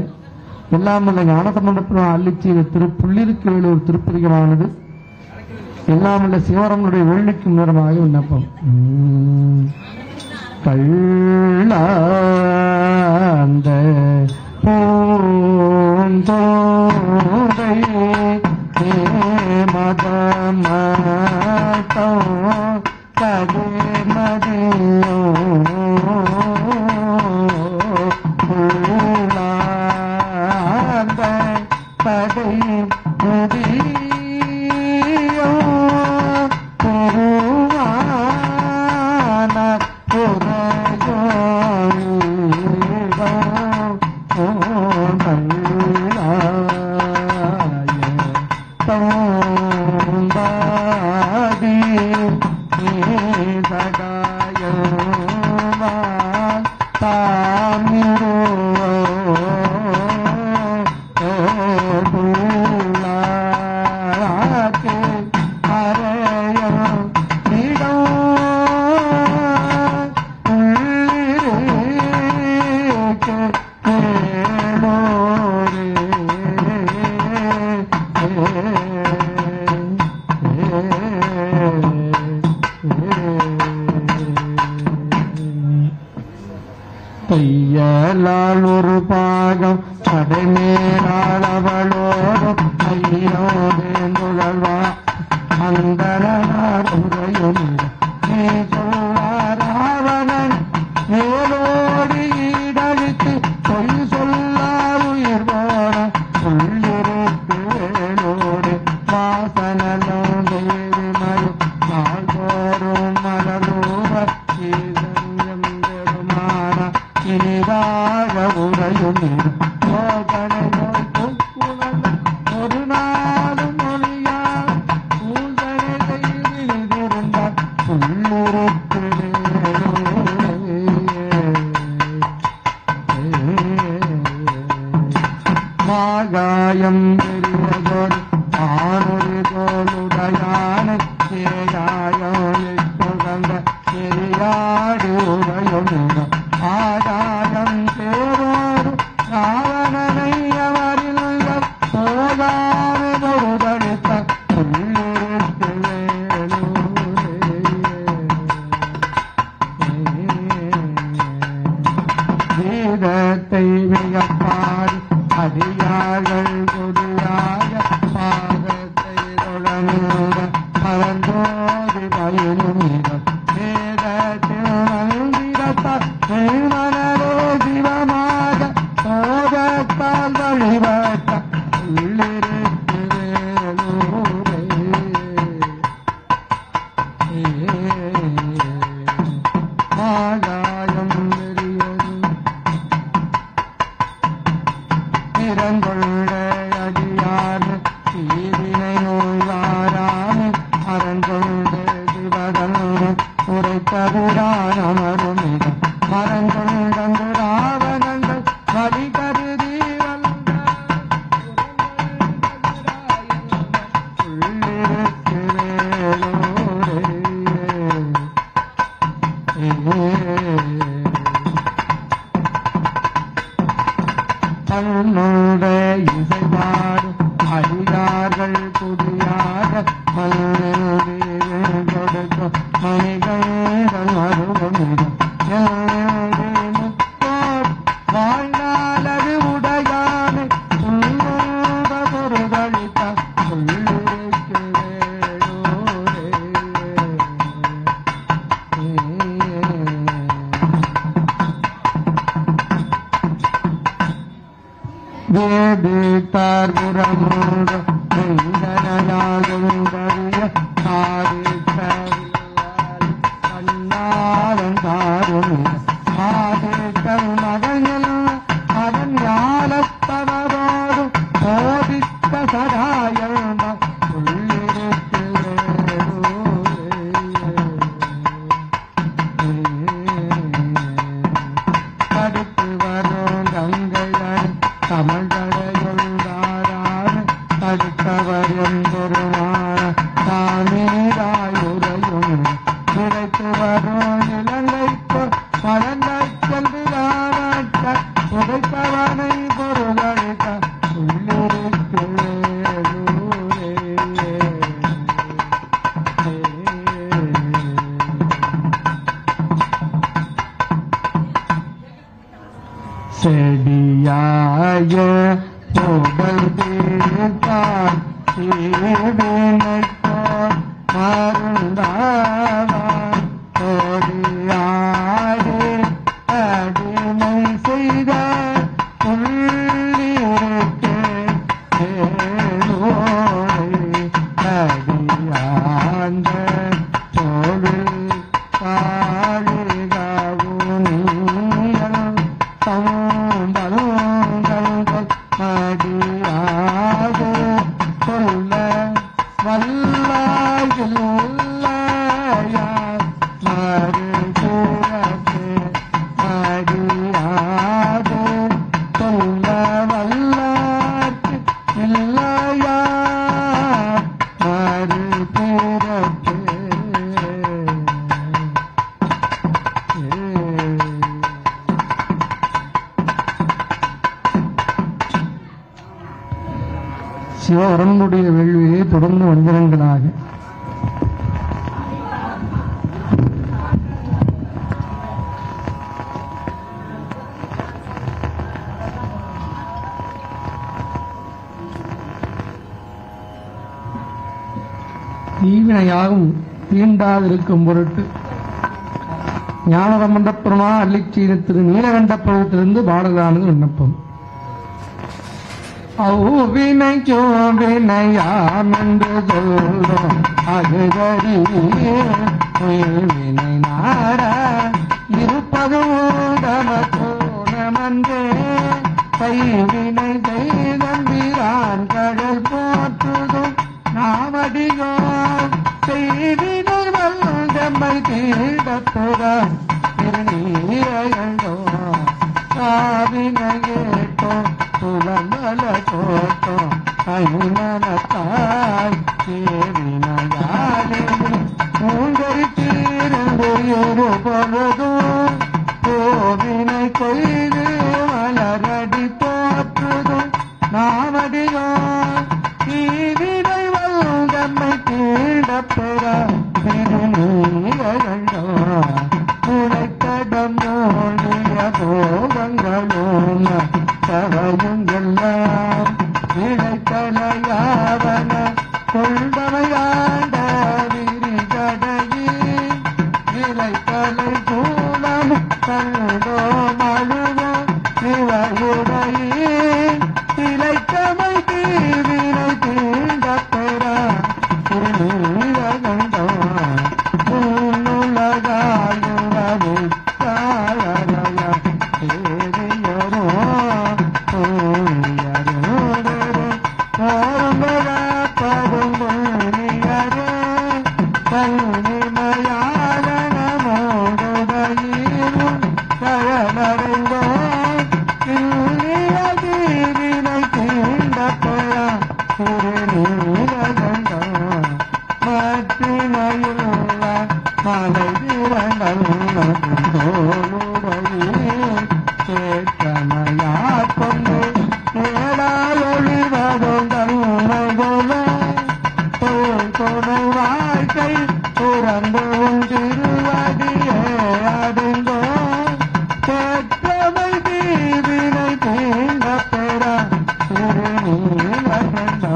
எல்லாம் வல்ல ஞானசம்பந்தப்பெருமான் அள்ளிச் செய்த திருப்புள்ளிருக்கு விழோர் திருப்பதிகமானது எல்லாம் வல்ல சிவரமனுடைய வேள்விக்கும் நேரமாக விண்ணப்பம். கள்ளாந்த பூந்தோடை மதமதோ கதே மதியோ உள்ளாந்த படை முடியோ பெருமான கையலால் ஒரு பாகம் கடைமேலாளவளோடும் கையோடேந்துழல்வா அந்தரனார் உரையும் நீ சொல்லாராவணன் மேலோடி ஈடழித்து பொய் சொல்லா உயிர் போன உள்ளிருக்கு வேலோடு வாசனலும் தேவி மறு நாள் தோறும் மலரூப பெருமான இனிதாக உரையும் சோதனை நோய் பொக்குணல் ஒரு நாளும் மொழியா பூசனை செய்திருந்தார் உள்ளிருக்கு வேலோடு ஆரானை ஏகாயோகந்த எரியாடுரையுடன் ஆதாரம் தேரோடு ராவணனை அவரில் போதான பொருதளித்த உள்ளிருக்கு வேதத்தை வியப்பார் அதிகார்கள் கொடியாக பாதத்தை தொடர்ந்த மறந்தோதி பயனுமிடம் வேதத்தில் மந்திரத்தால் மனரோ சிவமாக போதத்தால் வழிபட்ட உள்ளிருக்கு வேலூரே ஆகாயம் நிறங்கொண்ட அடியார் தீவினை நோய்வாராமே அறங்கொண்ட சிவகன் உரைத்தருடான் அமருமிடம் மரங்கொண்டங்கு ராவணங்கள் வழி கருதி உள்ளிருக்கு தன்னோட இசைவாடு அடிகார்கள் குடியாக மண்ணில் கொடுக்கும் மணிகள் மருவமிடம் வாழ்நாளது உடையானை உன்னோட பொருதளித்த உள்ளிருக்கு வேலூரே வேதித்தார் புறமூட வெங்கனையாகுந்தறிய கண்ணாரன் தாருமிட ஆதித்தல் மகனில் அதன் ஞாலத்தவரோடு போதித்த சகாயந்த உள்ளிருக்கு அடுத்து வரும் கங்கைகள் தமிழ்களையுள்ளாரான தடுத்தவர் என்பொருமான தானீராயுரையும் கிடைத்து வரும் இலங்கைக்கு பழங்கைச் செல்விலானாட்ட உடைத்தவனை பொருளளித்த உள்ளிருக்கு வேலூரே செடியாய புகழ் தீர்த்தார் தீவினைப்போர் மருந்தாவான் கொடியாடி அடிமை செய்த உள்ளிருக்கு வேலூரே அடியாந்த தொழில் காளிகாவுனியல் சம்பலங்கள் அடியாது சொல்ல வல்லாயில்லையார் மறுபுறத்து அடியாது சொல்ல வல்லார்க்கு இல்லையார் மறுபுறத்து சிவபரனுடைய வேள்வியை தொடர்ந்து வந்தனங்களாக தீவினையாகும் தீண்டாதிருக்கும் பொருட்டு ஞானசம்பந்த பெருமா அள்ளிச்சீன திரு நீலகண்ட பருவத்திலிருந்து பாடலானது விண்ணப்பம். அவ்வினை சோவினையாம் என்று சொல்லும் அகுதறிவினை நாட இருப்பதோடமன்றே கைவினை செய்தம்பிரான் கடல் போற்றுதும் நாமடியோ செய்தினை வல்லமை தீடத்துற திருநீரோ சாவினையேட்டோ துலமல கோட்டோ ஐநனத்தாய் சேவினயா பெற திருநீரகண்டோ உழைத்தடம் மொழிய போகங்களும் தவையுங்கெல்லாம் இழைத்தலையாவன கொண்டமையாண்ட விரிகடையில் இலைத்தலை சூழம் கண்டோ மழுவோ இவையுடையில் இலைத்தமை தீவினை தீண்ட பெற திருநீரகண்டோ உன்னுலகாயுறவு தாயரைய தேவியரோ தோழியரோடு போர்மர பரும்பொழியரே கல்விமயாரணமோடுடையீரும் கயலறைந்தோ இல்லிய தீவினை தீண்ட பெற திருநீரகண்டோ மாற்றினையுள்ள மலை திரண்டோளுடையீர் கேட்கமையாற் கொண்டு ஏழாயொழிவதொண்டல்மைகொல துணை வாழ்க்கை துறந்து திருவடியே அடைந்தோ கேட்கமை தீவினை தீண்ட பெற திருநீலகண்டோ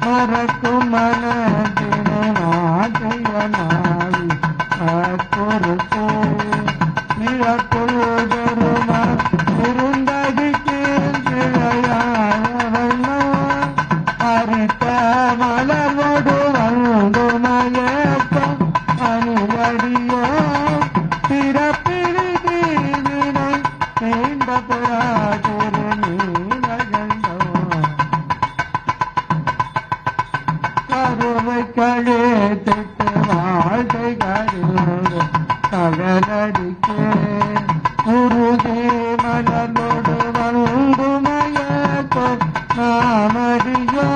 மறக்கும் மனத்தினை மாற்றிய நாவி பொறுப்பு இழப்பொழுதொரும இருந்தடிக்கு கிளையாயவண்ணோ அரித்த மலர்வொடு வந்து மயக்கம் அணியடியோ பிறப்பிடி தீவினை தீண்ட பெறா திருநீலகண்டோ கருவை களே திட்டு வாழ்க்கைகளில் கழலடிக்கே உருகே மலர்ந்தோடு வந்து மயக்கோ நாமடியோ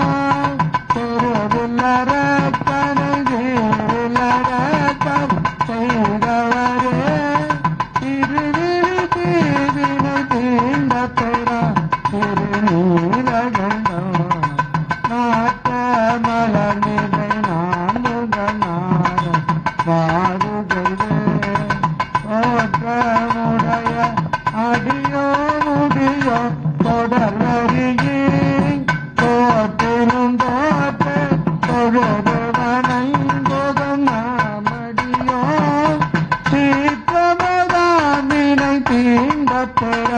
திருவில்லரக்கனை வீரில்லரக்கம் செய்தவரே திருவிழி தீவினை தீண்ட பெற திருநீலகண்டோ நாட்ட மலர் நிலை நான்முகனார வாருகிறே தோற்றமுடைய அடியோ முடியோ தொடர்வரியே தோற்றினும் தோற்ற தொழுது வணங்குதும் நாமடியோ சீற்றமதாமினை தீண்ட பெற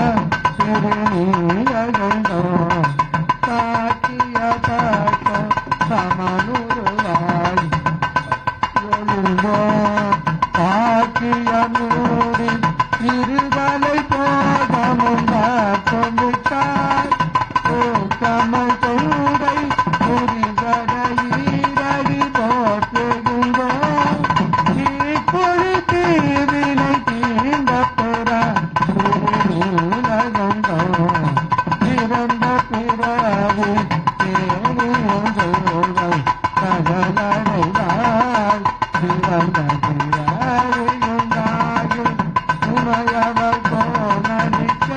திருநீலகண்டோ காட்டிய பாட்டோ சமனுருவாய் ஒழுங்கோ காட்டிய மூடி இருதலை போகமும் பார்த்தும் விட்டாய் கமல் தொண்டை புரிதடையீரடி போற்றுகின்றோ தீக்குழி தீவினை தீண்ட பெற திருநீலகண்டோ பிறந்த பிறவி தேனியங்கள் ககலடைவாய் பிறந்த பிறவியுண்டாகி உமையவர் போனடிக்க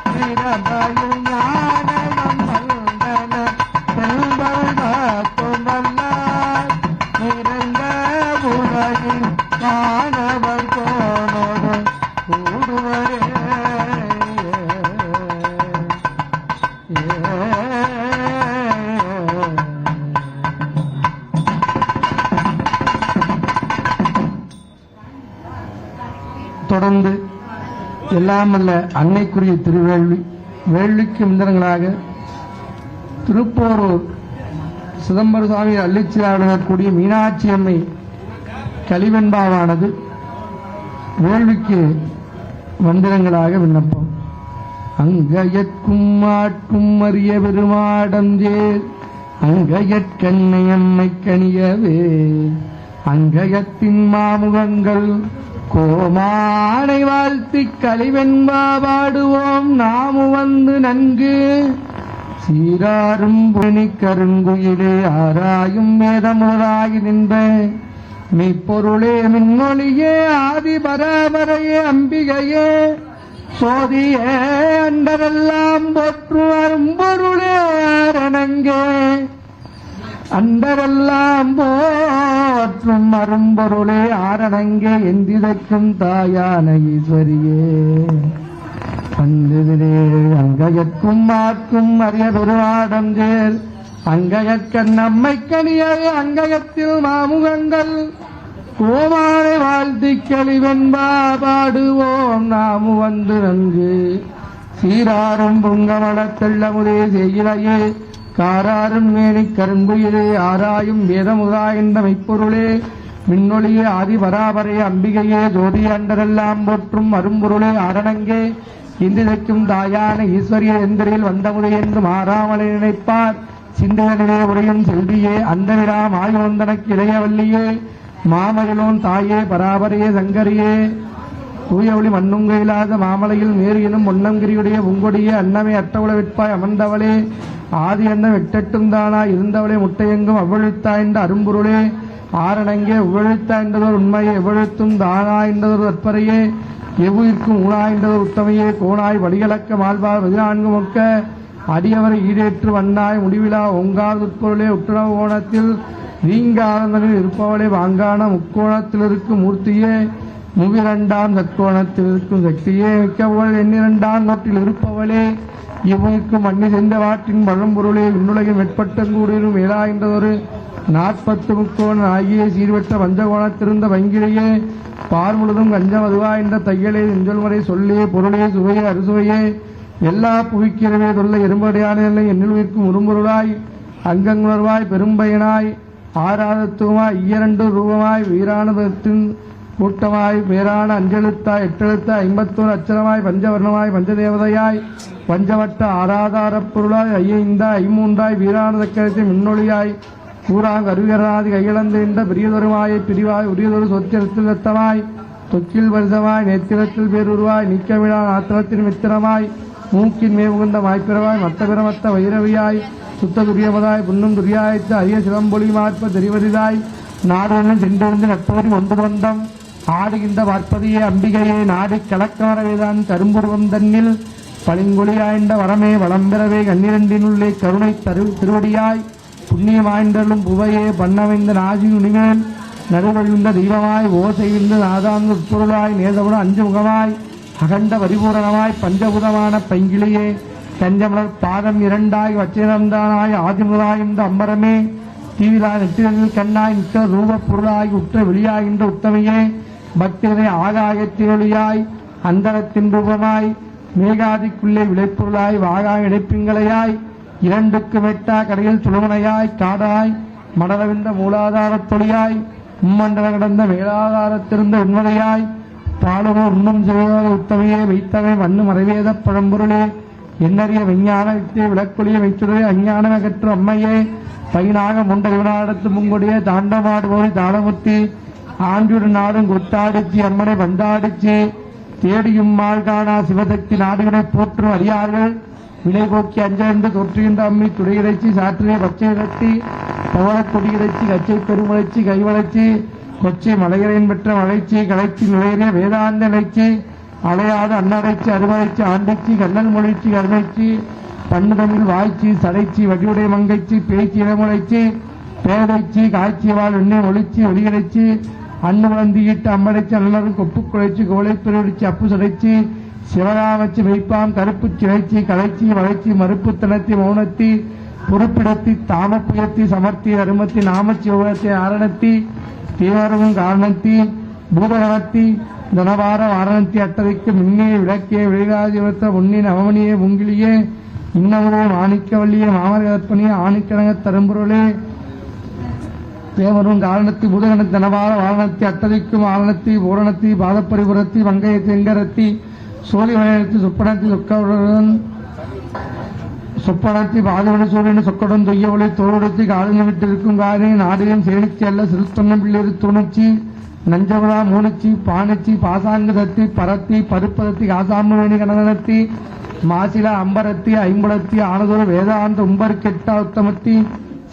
பிறவையும் ஞானம் வந்தன செல்வம் காக்கும் வல்லார் நிறைந்த உலகில் மாணவர் போனோடு கூடுவரே தொடர்ந்து எல்லாமல்ல அன்னைக்குரிய திருவேள்வி வேள்விக்கு முந்திரங்களாக திருப்போரூர் சிதம்பர சுவாமி அள்ளிச்சியாருடன் கூடிய மீனாட்சி அம்மை கலிவெண்பாவானது வேள்விக்கு மந்திரங்களாக விண்ணப்பம். அங்கயற்கும் மாட்கும் அரிய பெருமாடஞ்சேர் அங்கயற்கண்ணை அம்மை கனியவே அங்கயத்தின் மாமுகங்கள் கோமானை வாழ்த்திக் கலிவெண்பா பாடுவோம் நாமு வந்து நன்கு சீராரும் புனி கருங்குயிலே ஆராயும் வேதமுறாகி நின்ற மெய்ப்பொருளே மின்னொளியே ஆதி பராபரையே அம்பிகையே சோதியே அண்டரெல்லாம் போற்று அரும்பொருளே அரணங்கே அண்டரெல்லாம் போற்றும் அரும்பொருளே ஆரணங்கே எந்திதைக்கும் தாயான ஈஸ்வரியே அந்ததிரே அங்கயற்கும் மாற்றும் அரிய பெருவாடம் சேர் அங்கயற்கண் நம்மை கனியவே அங்கயத்தில் மாமுகங்கள் கோமானை வாழ்த்திக் கழிவென்பா பாடுவோம் நாமு வந்து நன்கு சீராரும் பொங்கமளத் தெள்ளமுதே செய்யிலையே காராரும் மேனிக் கரும்புயிலே ஆராயும் வேதமுதா என்ற மெய்ப்பொருளே மின்னொளியே ஆதி பராபரே அம்பிகையே ஜோதி அண்டரெல்லாம் போற்றும் அரும்பொருளே ஆரணங்கே இந்திதைக்கும் தாயான ஈஸ்வரிய எந்திரில் வந்தமுதை என்று மாறாமலை நினைப்பார் சிந்தனையிலே உரையும் செல்வியே அந்தவிடா மாயோந்தனக்கு இளையவல்லியே மாமகளோன் தாயே பராபரையே சங்கரியே தூய ஒளி மண்ணுங்கையிலாத மாமலையில் மேறியனும் பொன்னங்கிரியுடைய உங்கொடியே அன்னமே அட்டவுள விற்பாய் அமர்ந்தவளே ஆதி அன்னம் எட்டெட்டும் தானாய் இருந்தவளே முட்டையெங்கும் அவ்வழுத்தாய்ந்த அரும்பொருளே ஆரணங்கே உவழுத்தாய்ந்ததோர் உண்மையே எவ்வழுத்தும் தானாய்ந்ததொரு தற்பரையே எவ்வுயிர்க்கும் ஊனாய்ந்ததோர் உத்தமையே கோணாய் வடிகலக்க மால்வார் 14 மொக்க அடியவரை ஈடேற்று வண்ணாய் முடிவிலா ஒங்கார் உட்பொருளே உற்றுணவு கோணத்தில் நீங்கானந்தனில் இருப்பவளே வாங்கான முக்கோணத்தில் இருக்கும் மூர்த்தியே முவிரண்டாம் சட்கோணத்தில் இருக்கும் சக்தியே மிக்கவள் எண்ணிரண்டாம் நோட்டில் இருப்பவளே இவனுக்கும் மண்ணி சென்ற வாட்டின் பழம்பொருளே விண்ணுலகின் வெட்பட்டங்கூடியும் மேலாய்ந்ததொரு 40 முக்கோண ஆகிய சீர்வெட்ட பஞ்சகோணத்திருந்த வங்கிலேயே பார் முழுதும் கஞ்சம் அதுவாய்ந்த தையலே நெஞ்சொல்முறை சொல்லே பொருளே சுவையே அறுசுவையே எல்லா புவிக்கிறவே தொல்லை எறும்படையான எண்ணில் உயிர்க்கும் உரும்பொருளாய் அங்கங்குணர்வாய் பெரும்பயனாய் ஆராதத்துவமாய் ஈரண்டு ரூபமாய் வீரானுபத்தின் கூட்டமாய் பேரான அஞ்செழுத்தாய் எட்டெழுத்தாய் 51 அச்சரமாய் பஞ்சவர்ணமாய் பஞ்சதேவதையாய் பஞ்சவட்ட ஆராதாரப் பொருளாய் ஐயைந்தாய் ஐமூன்றாய் வீரான சக்கரத்தை மின்னொளியாய் கூறாங் அருகராதி கையிழந்த பெரியதொருமாயை பிரிவாய் உரியதொரு சொத்திரத்தில் ரத்தமாய் தொக்கில் வருஷமாய் நேத்திரத்தில் பேருருவாய் நீக்கவிழா ஆத்திரத்தின் மித்திரமாய் மூக்கின் மேவுகுந்த மாய்ப்பிறவாய் மத்த பிரமத்த வைரவியாய் சுத்த துரியமதாய் புண்ணும் துரியாய்த்து அரிய சிவம்பொழி மாற்ப தெரிவரிதாய் நாடுடன் சென்றெழுந்து நட்பவரி ஒன்று வந்தம் ஆடுகின்ற பார்ப்பதியே அம்பிகையே நாடி கலக்கமர வேதான் கரும்புருவம் தன்னில் பளிங்கொழியாய்ந்த வரமே வளம்பெறவே கண்ணிரண்டினுள்ளே கருணை திருவடியாய் புண்ணியமாய்ந்தலும் புவையே பண்ணமைந்த நாசி உணிமேல் நடுவழிந்த தெய்வமாய் ஓசைவிந்த நாதாந்த உட்பொருளாய் நேதவுட 5 முகமாய் அகண்ட பரிபூரணமாய் பஞ்சபுதமான பைங்கிளியே கஞ்சமலர் பாதம் 2ஆய் வச்சிரந்தானாய் ஆதிமுதாய் இந்த அம்பரமே தீவிரா நெற்றிகளில் கண்ணாய் நிற்க ரூபப் பொருளாய் உற்ற வெளியாகின்ற உத்தமையே பக்திகளை ஆகாயத்தினொழியாய் அந்தரத்தின் ரூபமாய் மேகாதிக்குள்ளே விளைப்பொருளாய் வாகாய் இடைப்பிங்களையாய் 2க்கு மெட்டா கடையில் சுழுமனையாய் காடாய் மடலவிந்த மூலாதாரத் தொழியாய் மும்மண்டல கடந்த மேலாதாரத்திருந்த உண்மதையாய் பாலுமோ உண்ணும் செய்வதாக உத்தமையே வைத்தவை மண்ணு மறைவேத பழம்பொருளே எண்ணறிய விஞ்ஞான வித்தியை விளக்கொழிய வைத்துடைய அஞ்ஞானம் அகற்று அம்மையே பையனாக முண்ட இவனாடத்து முங்கொடியே தாண்டமாடுவோரி தாளமுத்தி ஆண்டியுடு நாடும் கொத்தாடிச்சி அம்மனை வந்தாடிச்சி தேடியும் மால் காணா சிவசக்தி நாடுகளை போற்றும் அறியார்கள் விலை போக்கி அஞ்சென்று தொற்றுகின்ற அம்மி துடையிறைச்சி சாற்றிலே பச்சை கட்டி பவளக் கொடியிறைச்சி கச்சை பெருமலைச்சி கைவளைச்சி கொச்சை மலையரையின் பெற்ற மலைச்சி கலைச்சி நுழையிற வேதாந்த நிலைச்சி அலையாத அன்னடைச்சி அறுவலைச்சி ஆண்டிச்சி கண்ணல் மொழிச்சி கருணைச்சி பண்ணு தமிழ் வாய்ச்சி சடைச்சி வடிவுடைய மங்கைச்சி பேச்சு இளமுளைச்சி பேதைச்சி காய்ச்சியவாள் எண்ணெய் ஒளிச்சி ஒலிகளைச்சி அண்ணு வளந்தியிட்டு அம்மடைச்சி அண்ணரும் கொப்பு குழைச்சி கோலை பெருடிச்சி அப்பு சடைச்சி சிவகாமச்சி வைப்பாம் கருப்பு சிலைச்சி கலைச்சி வளைச்சி மறுப்பு தனத்தி மௌனத்தி பொறுப்பிடத்தி தாமப்புயத்தி சமர்த்தி அருமத்தி நாமச்சி யோகத்தை ஆரணத்தி தீவரமும் காரணத்தி பூதகணத்தி தனவார வாரணத்தி அட்டதைக்கு மின்னே விளக்கிய விளைகாதிவத்த முன்னின் அவமணியே முங்கிலியே இன்னமுதே மாணிக்கவல்லியே மாமரகற்பனியே ஆணிக்கணங்க தரும்பொருளே தேவரும் காரணத்தி பூதகணத்தி தனவார வாரணத்தி அட்டதைக்கும் ஆரணத்தி பூரணத்தி பாதப்பரிபுரத்தி வங்கைய செங்கரத்தி சோழி வளையத்தி சொப்பனத்தி சொக்கவுடன் சொப்பனத்தி பாதவட சூரியன் சொக்கடன் தொய்யவளை தோளுடத்தி காலங்க விட்டிருக்கும் காரணி நாடையும் சேனிச்சி அல்ல சிறுத்தொன்னம் பிள்ளையரு துணச்சி நஞ்சவரா மூணச்சி பானச்சி பாசாங்க தத்தி பரத்தி பருப்பதத்தி காசாமவேணி கனகனத்தி மாசில அம்பரத்தி ஐம்படத்தி ஆனதொரு வேதாந்த உம்பர் கெட்டா உத்தமத்தி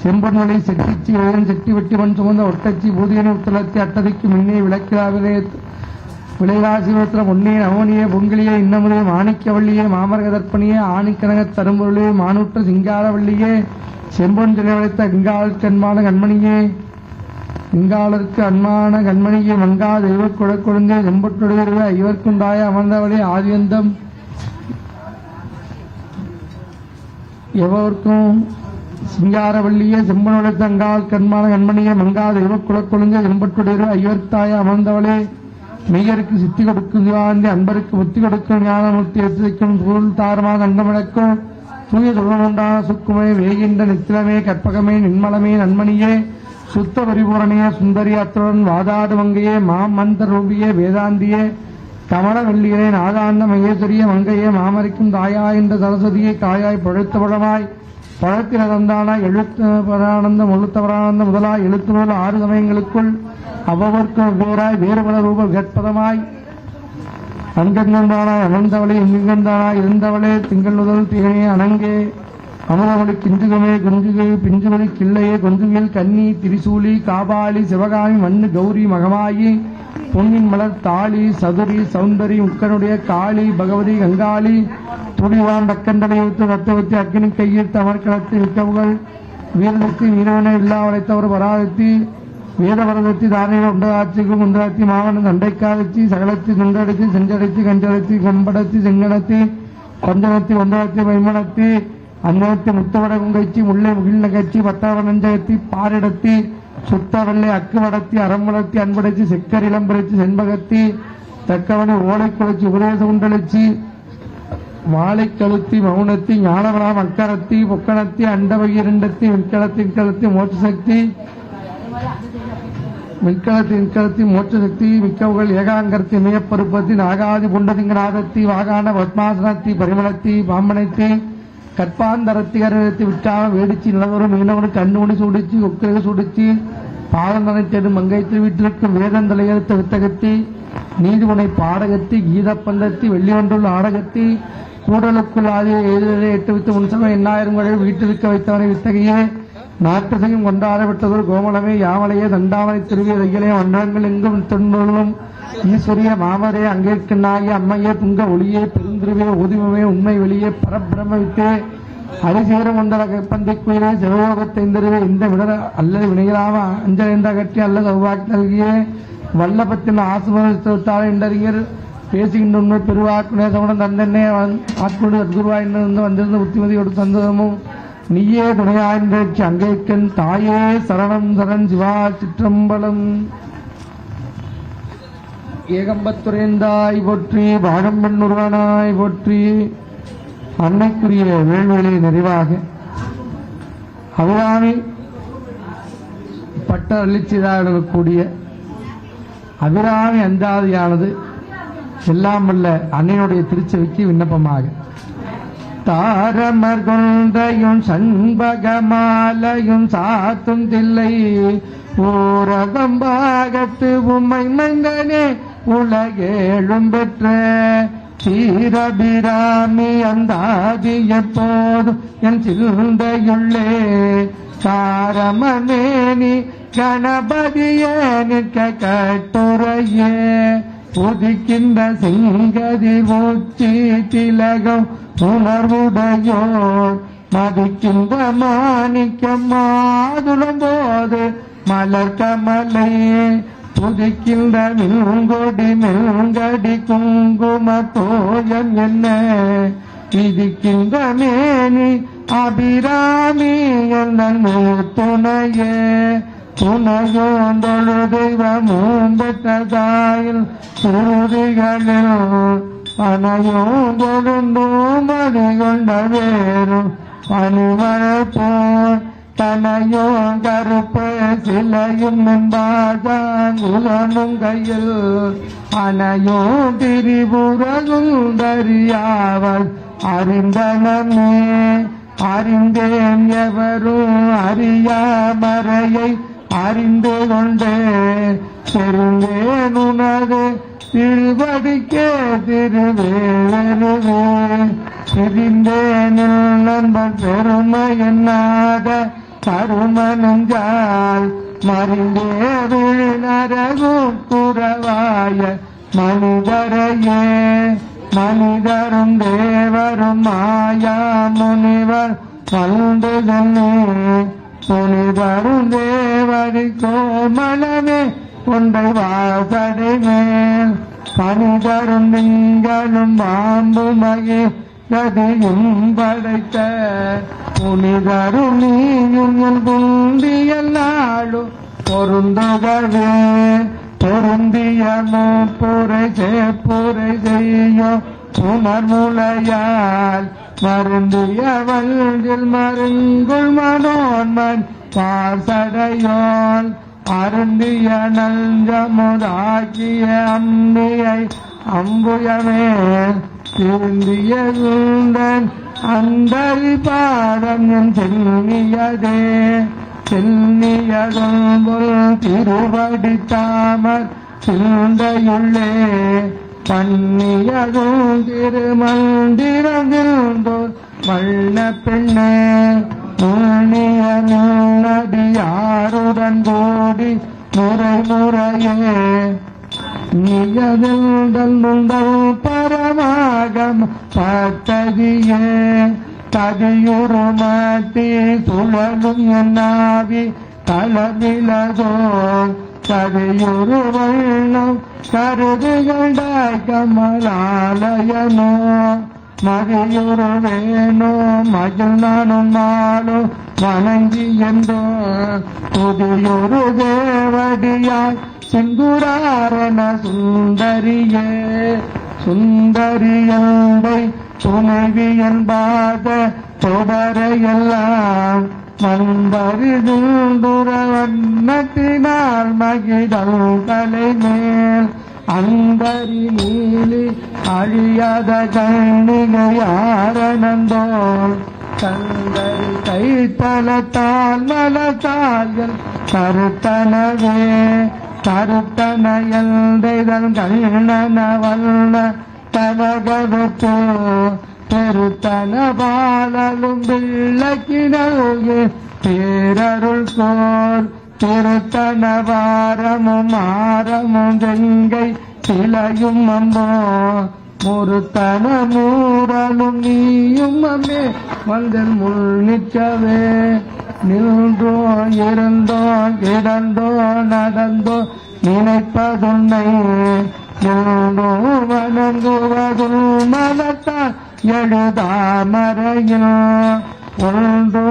செம்பன்வலை செட்டிச்சி வேதன் செட்டி வெட்டி மண் சுமந்த ஒட்டச்சி பூதியனை உத்தலத்தி அட்டதிக்கு முன்னே விளக்கிலாவிலே விளையாசிவத்திர பொன்னியே நவனியே பொங்கிலியே இன்னமுதே மாணிக்கவள்ளியே மாமரகதற்பனியே ஆணிக்கனகத் தரும்பொருளே மானுற்ற சிங்காரவள்ளியே செம்பொன் சிலைவளைத்த கங்காளுக்கு அன்பான கண்மணியே கங்காளருக்கு அன்பான கண்மணியே மங்கா தெய்வ குழக்கொழுந்தே செம்பொட்டுடைய ஐவர்க்கும் தாய அமர்ந்தவளே ஆதியந்தம் எவருக்கும் சிங்காரவள்ளியே செம்பொனுடைய அங்காளுக்கு அன்பான கண்மணியே மங்கா தெய்வ குழக்கொழுந்தே செம்பொட்டுடைய ஐவர்த்தாய அமர்ந்தவளே மெய்யருக்கு சித்தி கொடுக்கும் சிவாந்தி அன்பருக்கு முத்தி கொடுக்கும் ஞானமூர்த்தி எத்திக்கும் பொருள் தாரமாக அண்டமிழக்கும் தூய தொழுமுண்டான சுக்குமே வேகின்ற நித்திலமே கற்பகமே நின்மலமே நன்மணியே சுத்த பரிபூரணியே சுந்தரி அத்துடன் வாதாடு மங்கையே மந்திர ரூபியே வேதாந்தியே கமல வெள்ளியே நாதாந்த மகேஸ்வரிய மங்கையே மாமரிக்கும் தாயா என்ற சரஸ்வதியை காயாய் பழுத்த பழமாய் பழத்தின தந்தானாய் எழுத்து பரானந்தம் ஒழுத்தவரானந்தம் முதலாய் எழுத்து நூல் 6 சமயங்களுக்குள் அவ்வவர்க்கும் வேறாய் வேறுபல ரூப கற்பதமாய் அங்கந்தானாய் அமர்ந்தவளே இங்கந்தானாய் இருந்தவளே திங்கள் முதல் திகழே அணங்கே அமரவளி கிஞ்சுகமே குஞ்சுகை பிஞ்சுவலி கிள்ளையே கொஞ்சுகில் கன்னி திரிசூலி காபாலி சிவகாமி மண்ணு கௌரி மகமாயி பொன்னின் மலர் தாளி சதுரி சௌந்தரி உக்கனுடைய காளி பகவதி கங்காளி துணிவான் டக்கண்டனையுத்து ரத்தவத்தி அக்னி கையில் தமர்கலத்து விக்கவுகள் வீரனுக்கு வீரவனை இல்லா வளைத்தவர் பராதத்தி வேதவரதத்தி தாரணை உண்டகாட்சிக்கும் உண்டாட்சி மாவன தண்டைக்காட்சி சகலத்தி சுண்டடித்து செஞ்சடைத்து கஞ்சடைத்து கொம்படத்தி செங்கனத்தி பஞ்சனத்தி ஒன்றடத்தி வைமனத்தி அன்னத்தி முத்தவட குங்கைச்சி முல்லை முகில் நகர்ச்சி பத்தாவ நஞ்சகத்தி பாரிடத்தி சுத்த வெள்ளை அக்கு வடத்தி அறம் வளர்த்தி அன்படைச்சி செக்கர் இளம்பரைச்சி செண்பகத்தி தக்கவனை ஓலை குலைச்சி உபதேச குண்டளிச்சி வாழை கழுத்தி மௌனத்தி ஞானவராம் அக்கரத்தி பொக்கணத்தி அண்டவகிரண்டத்தி விண்கலத்தின் கலத்தி மோட்சசக்தி மின்கலத்தி மோட்சசக்தி மிக்கவுகள் ஏகாங்கர்த்தி மேயப்பருப்பத்தி நாகாதி புண்டதிங்கநாதத்தி வாகான பத்மாசனத்தி பரிமளத்தி பாம்பனைத்தி கற்பாந்தரத்தி கரத்தி விட்டாம வேடிச்சு நிலவரும் மீனவனு கண்ணுமணி சூடிச்சு உக்கிரக சூடிச்சு பாதம் நனைத்தது மங்கைத்து வீட்டிற்கும் வேதந்தலையெழுத்த வித்தகத்தி நீதிமுனை பாடகத்தி கீதப்பந்தத்தி வெள்ளியொன்றுள்ள ஆடகத்தி கூடலுக்குள் ஆதியை எழுதலை எட்டு வித்து முன்சம 8000 வீட்டிருக்க வைத்தவனை வித்தகையே நாட்டசையும் கொண்டாட விட்டதொரு கோமலமே யாமலையே தண்டாமலை திருவிய தையலே மண்டலங்கள் எங்கும் தொன்மர்களும் ஈஸ்வரிய மாமரே அங்கேற்கண்ணாகிய அம்மையே துங்க ஒளியே பெருந்திருவே ஓதிமமே உண்மை வெளியே பரபிரம வித்தே அரிசேரம் கொண்ட பந்தை குயிலே சிவயோகத்தைந்தருவே இந்த விடர அல்லது வினைகளாம அஞ்சலேந்த கட்டி அல்லது சௌபாக்கி நல்கியே வல்லபத்தின் ஆசுமத்தார என்றறிஞர் பேசுகின்ற உண்மை பெருவாக்கு நேசமுடன் தந்தென்னே ஆட்கொண்டு சத்குருவாயிருந்து வந்திருந்த புத்திமதியோடு சந்ததமும் நீயே துணையாயின்றி அங்கேற்கன் தாயே சரணம் சரண் சிவா சிற்றம்பலம் ஏகம்பத்துறைந்தாய் போற்றி பாகம்பன் உருவனாய் போற்றி அன்னைக்குரிய வேள்விகளை நிறைவாக அபிராமி பட்ட அளிச்சதாகக்கூடிய அபிராமி அந்தாதியானது எல்லாம் வல்ல அன்னையுடைய திருச்செவிக்கு விண்ணப்பமாக தாரமர் கொண்டையும் சண்பகமாலையும் சாத்தும் தில்லை ஊரகம்பாகத்து உம்மை மங்கனே உலகேழும் பெற்ற சீரபிராமி அந்தாதி எப்போதும் என் சிந்தையுள்ளே சாரமனேனி கணபதியே நிற்க கட்டுரையே புதிக்கின்ற சிங்கதி மூச்சி திலகம் உணர்வுடையோர் மதிக்கின்ற மாணிக்கம் மாதுளம் போது மலர் கமலையே புதிக்கின்ற மின்கொடி மெல்கடி குங்கும தோயம் என்ன விதிக்கின்ற மேனி அபிராமி என்ன துணையே துணையோண்டொழு தெய்வமும் பெற்றதாயில் சுருதிகளில் பனையோண்டொழுந்தும் மணி கொண்ட வேறும் பனிமழை போல் தனையோன் கருப்பு சிலையும் நின்பாஜாங்குலனும் கையில் அனையோ திரிபுரகுந்தறியாவல் அறிந்தனமே அறிந்தேன் எவரும் அறியாமறையை அறிந்து கொண்டே தெரிந்தேன் உனது திருவடிக்கே திருவேருவே பிரிந்தேனில் நண்பன் பெருமை என்னாத கருமனஞ்சால் மறிந்தே விழிநரகும் குறவாய மனிதரையே மனிதரும் தேவரும் மாயா முனிவர் வந்து புனிதரும் தேவரி கோமலமே கொண்டை வாசடை மேல் பனிதரும் திங்களும் பாம்பு மகி கதியும் படைத்த புனிதரும் நீயும் என் குந்தியல் நாளும் பொருந்துகவே பொருந்திய மூப்புரை சேப்புரை செய்யோ புனர்முலையால் மருந்திய வல்கில் மருங்குள் மனோன்மன் பாசடையோன் அருந்திய நஞ்சமுதாக்கிய அம்பியை அம்புயமேல் திருந்திய குந்தன் அந்தரி பாதம் என் செல்மியதே செல்மியதொன்புல் திருவடி தாமர் சிந்தையுள்ளே பன்னியதும் திருமந்திரந்தோர் வண்ண பெண்ணே முன்னிய நடியாருடன் கூடி முறை முறையே நியதல் முந்தல் பரமாகம் பத்ததியே ததியுருமாட்டி சுழலும் என்னாவி தளமிலதோ கதையொரு வண்ணம் கருது கண்ட கமலாலயனோ மகையொரு வேணோ மகிழ் நானும் நாளும் வணங்கி என்றோ புதியொரு தேவடியாய் சிந்துராரண சுந்தரியே சுந்தரியந்தை துணைவி என்பாத தொடரையெல்லாம் மண்பரிதுர வண்ணத்தினால் மகிழல் தலை மேல் அந்தரி நீலி அழியாத கண்ணிகையாரணந்தோள் தந்தரி கைத்தலத்தால் மலத்தாள்கள் கருத்தனவே கருத்தனையல்தைதன் கண்ணன வல்ல தனகவத்தோ பெருத்தன பாலலும் விளக்கினல்கு பேரருள் கோர் திருத்தன வாரமும் ஆரமும் வெங்கை சிலையும் அம்போ முருத்தன மூரலும் நீயும் அம்மே மந்தன் முள் நிற்கவே நின்றோ இருந்தோ கிடந்தோ நடந்தோ நினைப்பதுன்னை நின்றோ வணங்குவதும் மனத்தால் எழுதாமறையில் ஒன்றோ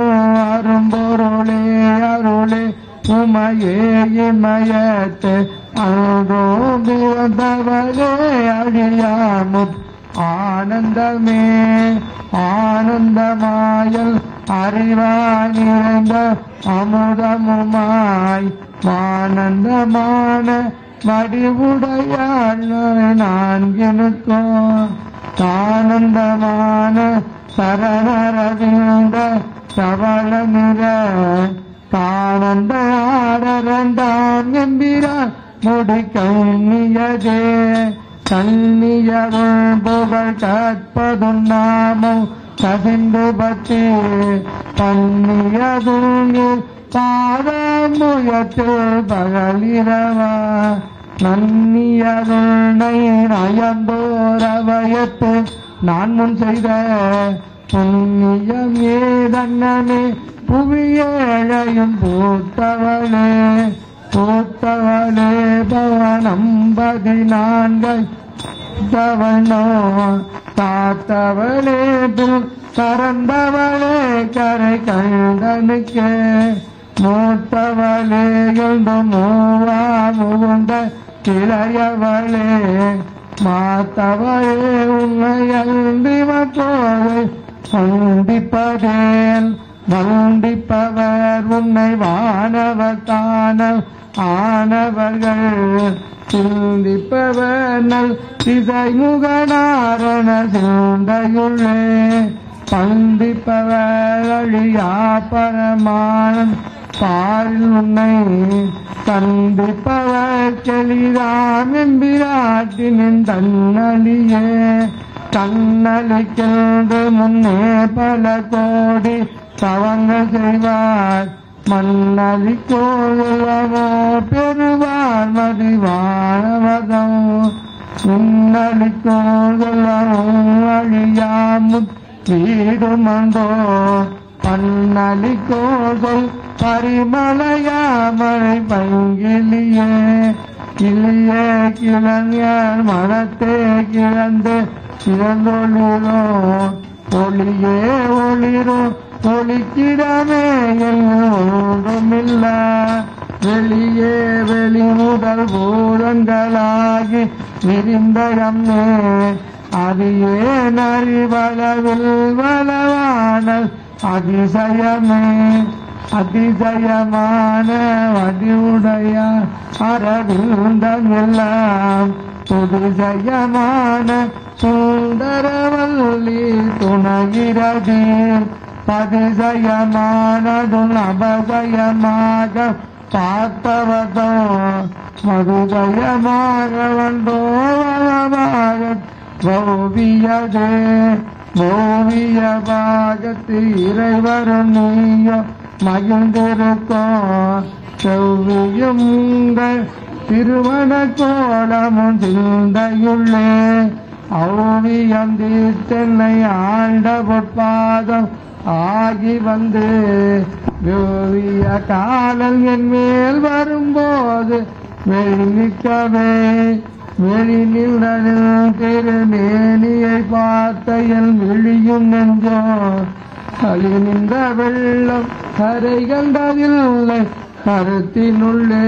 அரும்பொருளே அருளே உமையே இமயத்து அன்றோ பிறந்தவரே அழியாமுத் ஆனந்தமே ஆனந்தமாயல் அறிவாய் நிறைந்த அமுதமுமாய் ஆனந்தமான வடிவுடையாள் நான்கினுக்கோ ஆனந்தமான சரணரவிந்த சவள நிற தானந்த ஆடரண்டாம் எம்பிரான் முடி கண்ணியதே கண்ணியருள் புகழ் கற்பதும் நாமம் கசிந்து பற்றி பன்னியதுங்கில் பாதமுயத்தில் பகலிரவா நன்னியருணை நயந்தோரவயத்து நான் முன் செய்த புண்ணியம் ஏதன்னமே புவியேழையும் பூத்தவளே பூத்தவளே பவனம் 14 தவனோ காத்தவளே கறந்தவளே கரை கண்டனுக்கே மூத்தவளே எழுந்து மூவா முகுந்த கிளையவளே மாத்தவளே உண்மையன்றி மற்றோரை சந்திப்பதேன் வந்திப்பவர் உன்னை வானவத்தான ஆனவர்கள் சிந்திப்பவர் நல் திசைமுகனாரண சிந்தையுள்ளே சந்திப்பவர் அழியா பரமானன் பாரில் உன்னை சந்திப்பவர் செளிதாம் எம்பிராட்டினின் தன்னலியே தன்னலிக்கென்று முன்னே பல கோடி தவங்கள் செய்வார் மன்னலி கோயிலவோ பெறுவார் மதிவானவதம் மண்டோ பன்னலி கோசை பரிமலையாமழை பங்கிலியே கிளியே கிளஞர் மனத்தே கிழந்து கிழந்தொழிலோ ஒளியே ஒளிரோ ஒளிக்கிடமே ஒன்றுமில்ல வெளியே வெளி முதல் பூதங்களாகி விரிந்தகம்மே அரியே நரிவளவில் வளவானல் அதிசயமே அதிசயமான வடிவுடைய அரவிந்தம் எல்லாம் புதிசயமான சுந்தரவல்லி துணகிறதே பதிசயமானதும் அபசயமாக பார்த்தவதோ மதுதயமாக வந்தோ வளமாக ஓவியதே ஓவிய பாகத்து இறைவரும் நீயோ மகிழ்ந்திருக்கோ செவ்வியும் உங்கள் திருமண கோலமும் சிந்தையுள்ளே ஓவியம் தீர்த்தென்னை ஆண்ட பொற்பாதம் ஆகி வந்து ஓவிய காலம் என் மேல் வரும்போது வெளிநிற்கவே வெளி நின்றனில் திருமேனியை பார்த்த என் விழியும் நெஞ்சோ களி நின்ற வெள்ளம் கரை கண்டதில்லை கருத்தினுள்ளே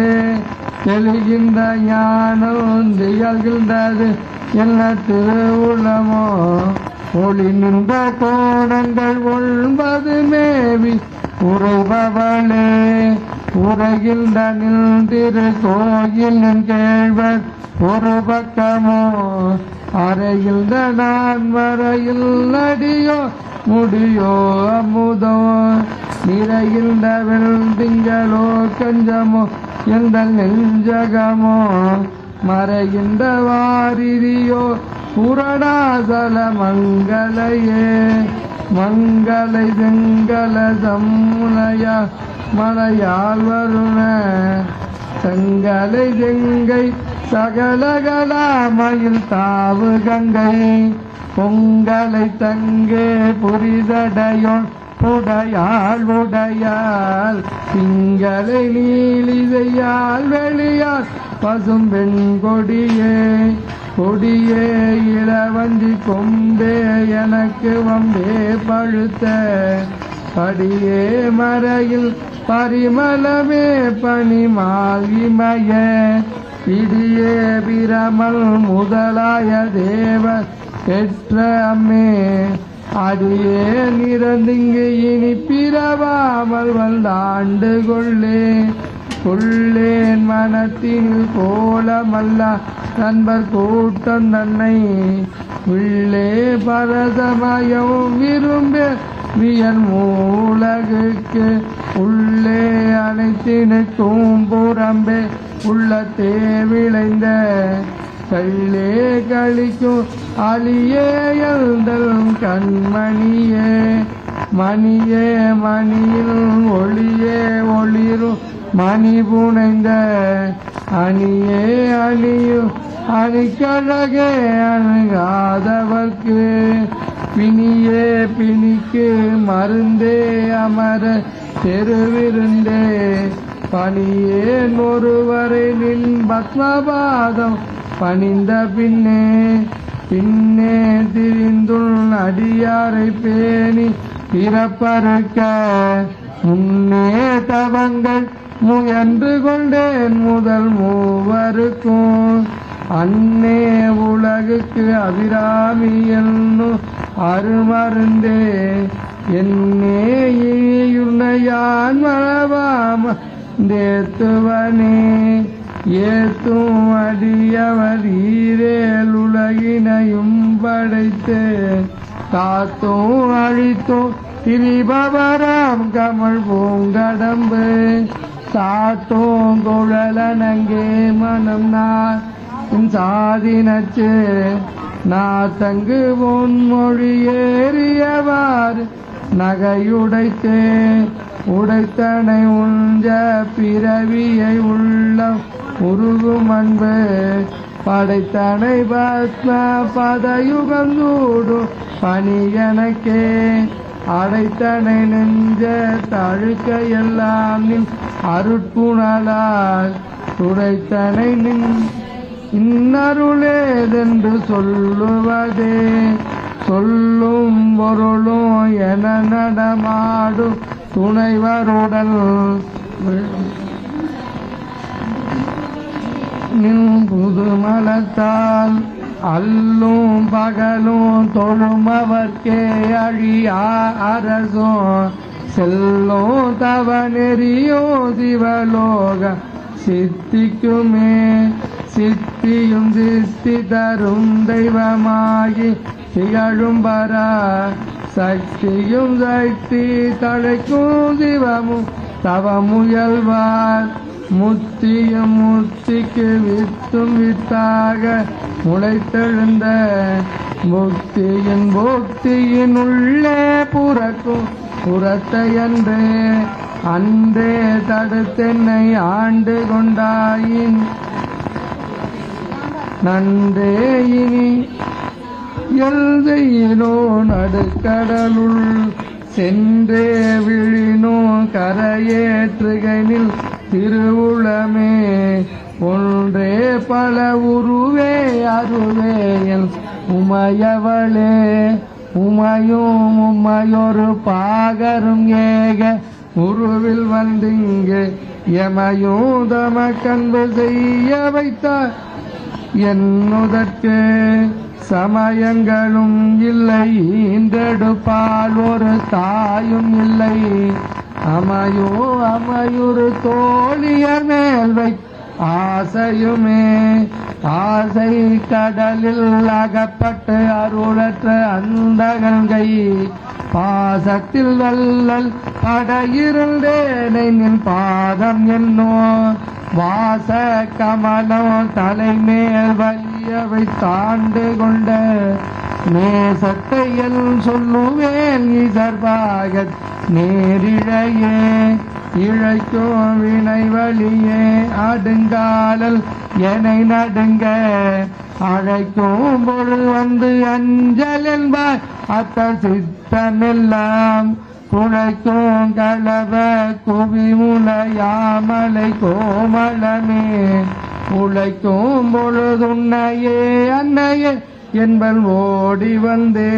தெளிகின்ற ஞானம் திகழ்கின்றது என்ன திருவுளமோ ஒளி நின்ற கோணங்கள் 9 மேவி உறைபவளே உரைகின்ற நின்றிரு கோயிலின் கேழ்வர் ஒரு பக்கமோ அறைகின்ற நான் வரையில் அடியோ முடியோ அமுதோ நிறைகின்ற வெள்திங்களோ கஞ்சமோ எந்த நெஞ்சகமோ மறைகின்ற வாரிதியோ புரணாசல மங்களையே மங்களை செங்கல சம்முனைய மலையால் வருண செங்கலை செங்கை சகலகலாமையில் தாவு கங்கை பொங்கலை தங்கே புரிதடையோன் உடையாள் உடையாள் திங்களை நீலிதையால் வெளியால் பசும் பெண் கொடியே கொடியே இளவந்தி கொம்பே எனக்கு வம்பே பழுத்த படியே மறையில் பரிமளமே பனிமால் இமய பிடியே பிரமல் முதலாய தேவ பெற்ற அம்மே அடியே நிறந்திங்கு இனி பிறவாமல் வந்தாண்டு கொள்ளேன் மனத்தின் கோலமல்ல நண்பர் கூட்டம் தன்னை உள்ளே பரதமயம் விரும்ப வியன் மூலகுக்கு உள்ளே அனைத்தினுக்கும் புறம்பே உள்ளத்தே விளைந்த கள்ளே கழிக்கும் அலியே எழுதல் கண்மணியே மணியே மணியில் ஒளியே ஒளிரும் மணி புனைந்த அணியே அணியும் அணிக்கழகே அணுகாதவர்க்கு பிணியே பிணிக்கு மருந்தே அமர தெருவிருந்தே பணியேன் ஒருவரை நின் பத்மபாதம் பணிந்த பின்னே திரிந்துள் அடியாரை பேணி பிறப்பறுக்க முன்னே தவங்கள் முயன்று கொண்டேன் முதல் மூவருக்கும் அன்னே உலகுக்கு அபிராமி என்னும் அருமருந்தே என்னே ஈயுன்னையான் மழவாம தேத்துவனே ஏத்தும் அடியவர் ஈரேல் உலகினையும் படைத்து காத்தும் அழித்தும் திரிபவராம் கமல் பூங்கடம்பு சாத்தோம் குழலனங்கே மனம் நான் சாதினச்சு நாத்தங்கு பொன்மொழி ஏறியவாறு நகையுடைத்தே உடைத்தனை உஞ்ச பிறவியை உள்ள உருகும் அன்பு படைத்தனை பத்ம பதயுகந்தூடு பணியனக்கே அடைத்தனை நெஞ்ச தழுக்க எல்லாம் நின் அருட்புணலால் துடைத்தனை நின் இன்னருளேதென்று சொல்லுவதே சொல்லும் பொருளும் என நடமாடும் துணைவருடன் நின் புதுமலத்தால் அல்லும் பகலும் தொழுமவர்க்கே அழியா அரசும் செல்லோ தவ நெறியோ சிவலோக சித்திக்குமே சித்தியும் சித்தி தரும் தெய்வமாகி திகழும் பரா சக்தியும் சக்தி தழைக்கும் சிவமும் தவமுயல்வார் முத்தியும் முத்திக்கு வித்தும் வித்தாக முளைத்தெழுந்த முக்தியின் போக்தியின் உள்ளே புறக்கும் புறத்தையன்றே அன்றே தடுத்தென்னை ஆண்டு கொண்டாயின் நன்றே இனி எல்தையினோ நடுக்கடலுள் சென்றே விழினோ கரையேற்றுகைனில் திருவுளமே ஒன்றே பல உருவே அருவேயல் உமையவளே உமையும் உமையொரு பாகரும் ஏக உருவில் வந்திங்கு எமையும் தமக்கன்பு செய்ய வைத்தார் என்னுதற்கு சமயங்களும் இல்லை இன்றெடுப்பால் ஒரு தாயும் இல்லை அமையோ அமையுறு தோழியர் மேல் வை ஆசையுமே ஆசை கடலில் அகப்பட்டு அருளற்ற அந்த கங்கை பாசத்தில் வல்லல் படையிருந்தேனை நின் பாதம் என்னோ வாச கமலம் தலைமேல் வையவை தாண்டு கொண்ட நேசத்தை என் சொல்லுவேன் இதற்பாக நேரிழையே இழைக்கோ வினை வழியே அடுங்காலல் எனை நடுங்க அழைக்கும் பொருள் வந்து அஞ்சல் என்பார் அத்த சித்தமெல்லாம் குழைக்கும் களவ குவிமுலையாமலை கோமளமே உழைக்கும் பொழுதுன்னையே அன்னையே என்பல் ஓடி வந்தே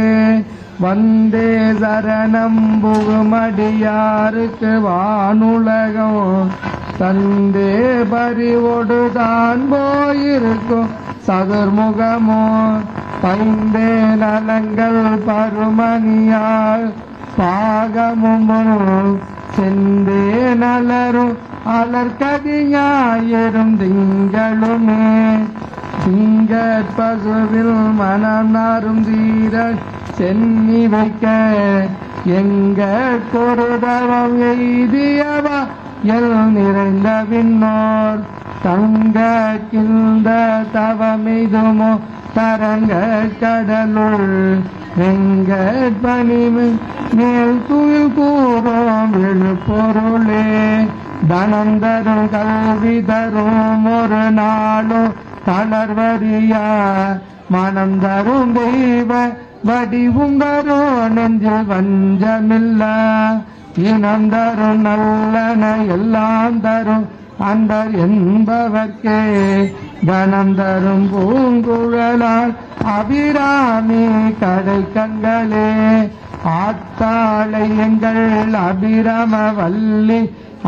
வந்தே சரணம் புகுமடியாருக்கு வானுலகம் தந்தே பறிவோடு தான் போயிருக்கும் சதுர்முகமோ பைந்தே நலங்கள் பருமணியால் பாகமும் செந்தே நலரும் அலர்கதியாயிரும் திங்களுமே திங்கட் பசுவில் மனம் நாரும் தீர சென்னி வைக்க எங்க கொருதவம் எய்தியவா எல் நிறைந்த விண்ணோர் தங்க கிந்த தவமெய்துமோ தரங்க கடலுள் எங்க பணிவு மேல் துயில் கூறும் விழுப்பொருளே தனம் தரும் கல்வி தரும் ஒரு நாளும் தளர்வரியா மனம் தரும் தெய்வ வடிவும் தரும் நெஞ்சில் வஞ்சமில்ல இனம் தரும் நல்லன எல்லாம் தரும் அந்த என்பவர்க்கே கணம் தரும் பூங்குழலால் அபிராமி கடை கண்களே ஆத்தாளை எங்கள் அபிராம வள்ளி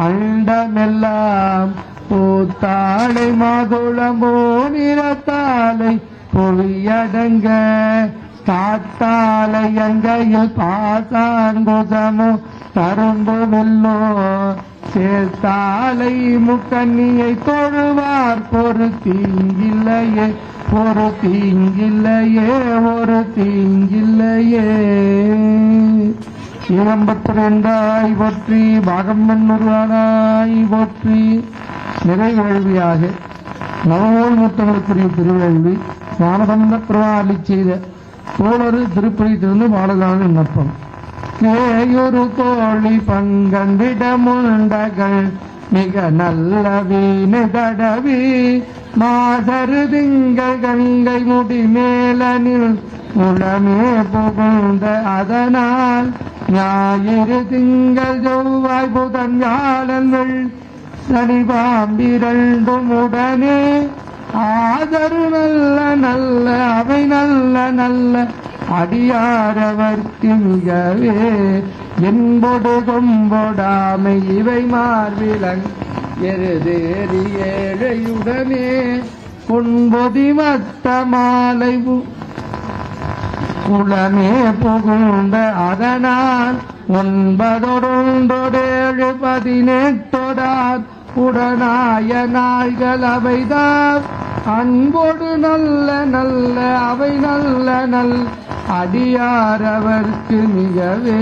அண்டமெல்லாம் பூத்தாளை மாதுளம்போ நிறத்தாளை பொழியடங்க காத்தாளை அங்கையில் பாசாங்குசமோ தரும்பு வெல்லோ சேர்த்தாளை முக்கண்ணியை தொழுவார் பொறு தீங்கில்லையே ஒரு தீங்கில்லையே ஒரு தீங்கில்லையே இளம்பத்திரண்டாய் போற்றி பாகம்பன்னுருவானாய் போற்றி நிறைவேள்வியாக நவமோல் மூத்தங்களுக்குரிய திருவேள்வி ஞானபந்த பிரவாளி செய்த தோழரு திருப்பதியிலிருந்து பாடலான விண்ணப்பம். கேயுரு கோழி பங்கண்டிட முண்டகள் மிக நல்ல வீணு தடவி மாசரு திங்கள் கங்கை முடி மேலனில் உளமே புகுந்த அதனால் ஞாயிறு திங்கள் செவ்வாய் புதன் வியாழன் சனி பாம்பிரண்டும் உடனே ஆதரு நல்ல நல்ல அவை நல்ல நல்ல அடியாரவர்க்கு மிகவே என்பொடு கொம்பொடாமை இவை மார்பிலங் எருதேறி ஏழையுடனே பொன்பொதி வட்ட மாலை குளமே புகுந்த அதனால் 9 உடனாய நாய்கள் அவைதார் அன்போடு நல்ல நல்ல அவை நல்ல நல் அடியாரவர்க்கு மிகவே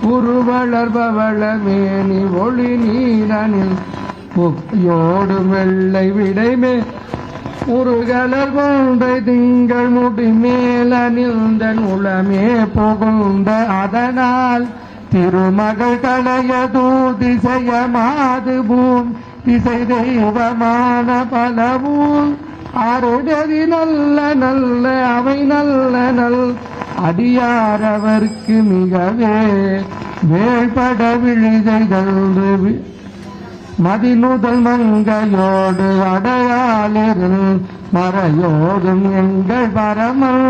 உருவளர்பவள மேனி ஒளி நீரனில் புயோடு வெள்ளை விடைமே உருகலர் கொண்டை திங்கள் முடி மேலனிழ்ந்தன் உளமே புகுந்த அதனால் திருமகள் களைய தூதிசைய மாது பூம் திசை தெய்வமான பலவும் அருடதி நல்ல நல்ல அவை நல்ல நல் அடியாரவர்க்கு மிகவே வேள்பட விழிதைகள் மதிநுதல் மங்கையோடு அடையாளில் மறையோடும் எங்கள் பரமல்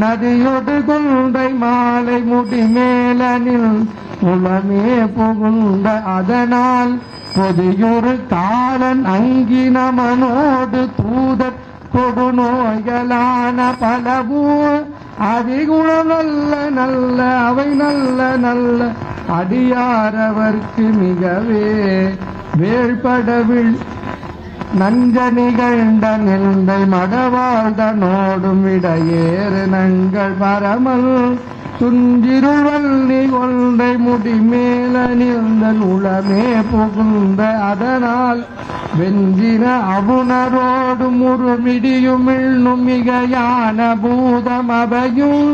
நதியொடு கொண்டை மாலை முடி மேலனில் உளமே புகுந்த அதனால் பொதியொரு காலன் அங்கினமனோடு தூதர் கொடுநோய்களான பலவூ அதிகுணம் நல்ல நல்ல அவை நல்ல நல்ல அடியாரவர்க்கு மிகவே வேள்படவில் நஞ்ச நிகழ்ந்த நிந்தை மடவாழ்தனோடும் இடையேறு நங்கள் பரமல் துஞ்சிருவல்லி கொண்டை முடி மேல நிழ்ந்தன் உளமே புகுந்த அதனால் வெஞ்சின அவுணரோடு முருமிடியும் இள்ளும் மிகையான பூதம் அவையும்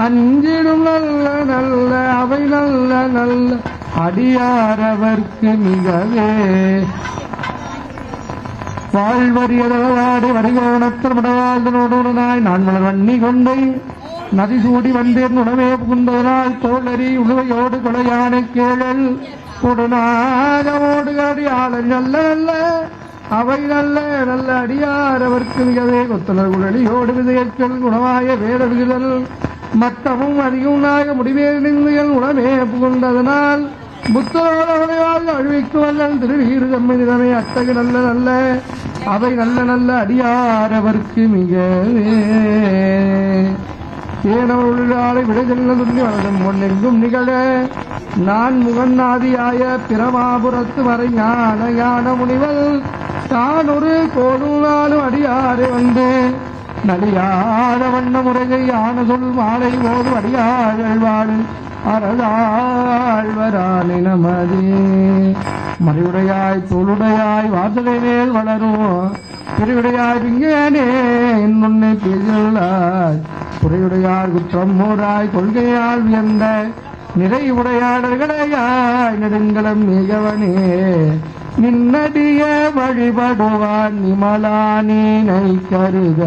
அஞ்சிடும் நல்ல நல்ல அவை நல்ல நல்ல அடியாரவர்க்கு மிகவே வாழ்வறியதாடி வருகோணத்தில் மடவாழ்தனோடு நாய் நான் மலர் வன்னி கொண்டை நதி சூடி வந்தேன் உணவே புகுந்ததனால் தோழறி உழுவையோடு கொலையான கேளல் கொடுநாகமோடு அடியாளர் நல்ல நல்ல அவை நல்ல நல்ல அடியாரவர்க்கு மிகவே கொத்தலர் குழலியோடு விதையற்கள் குணமாய வேத விகுதல் மத்தமும் அதிகமாக முடிவேல் உடனே புகுந்ததனால் புத்தரோடு அழிவிக்கு வல்லன் திருவீறு தம்மிதமே அத்தகு நல்ல நல்ல அவை நல்ல நல்ல அடியாரவர்க்கு மிகவே தேனவர்களாலை விடை செல்ல துள்ளி வளரும் ஒன்னெங்கும் நிகழ நான் முகநாதியாய பிரமாபுரத்து வரை ஞான ஞான முனிவல் தான் ஒரு கோடுநாளும் அடியாறு வந்து நலியாத வண்ண முறையை ஆன சொல் மாலை போது அடியார்கள் வாழு அறதாழ்வரானி நமதே மறையுடையாய் தோளுடையாய் வாசலை மேல் வளரும் பிரிவுடையாய் பிங்கேனே என்னுன்னை பேசியுள்ளாய் குறையுடையார் குற்றம் மூராய் கொள்கையால் வியந்த நிறைவுடையாளர்களையாய் நெடுங்கலம் மிகவனே நின்னடிய வழிபடுவான் நிமலானீனை கருத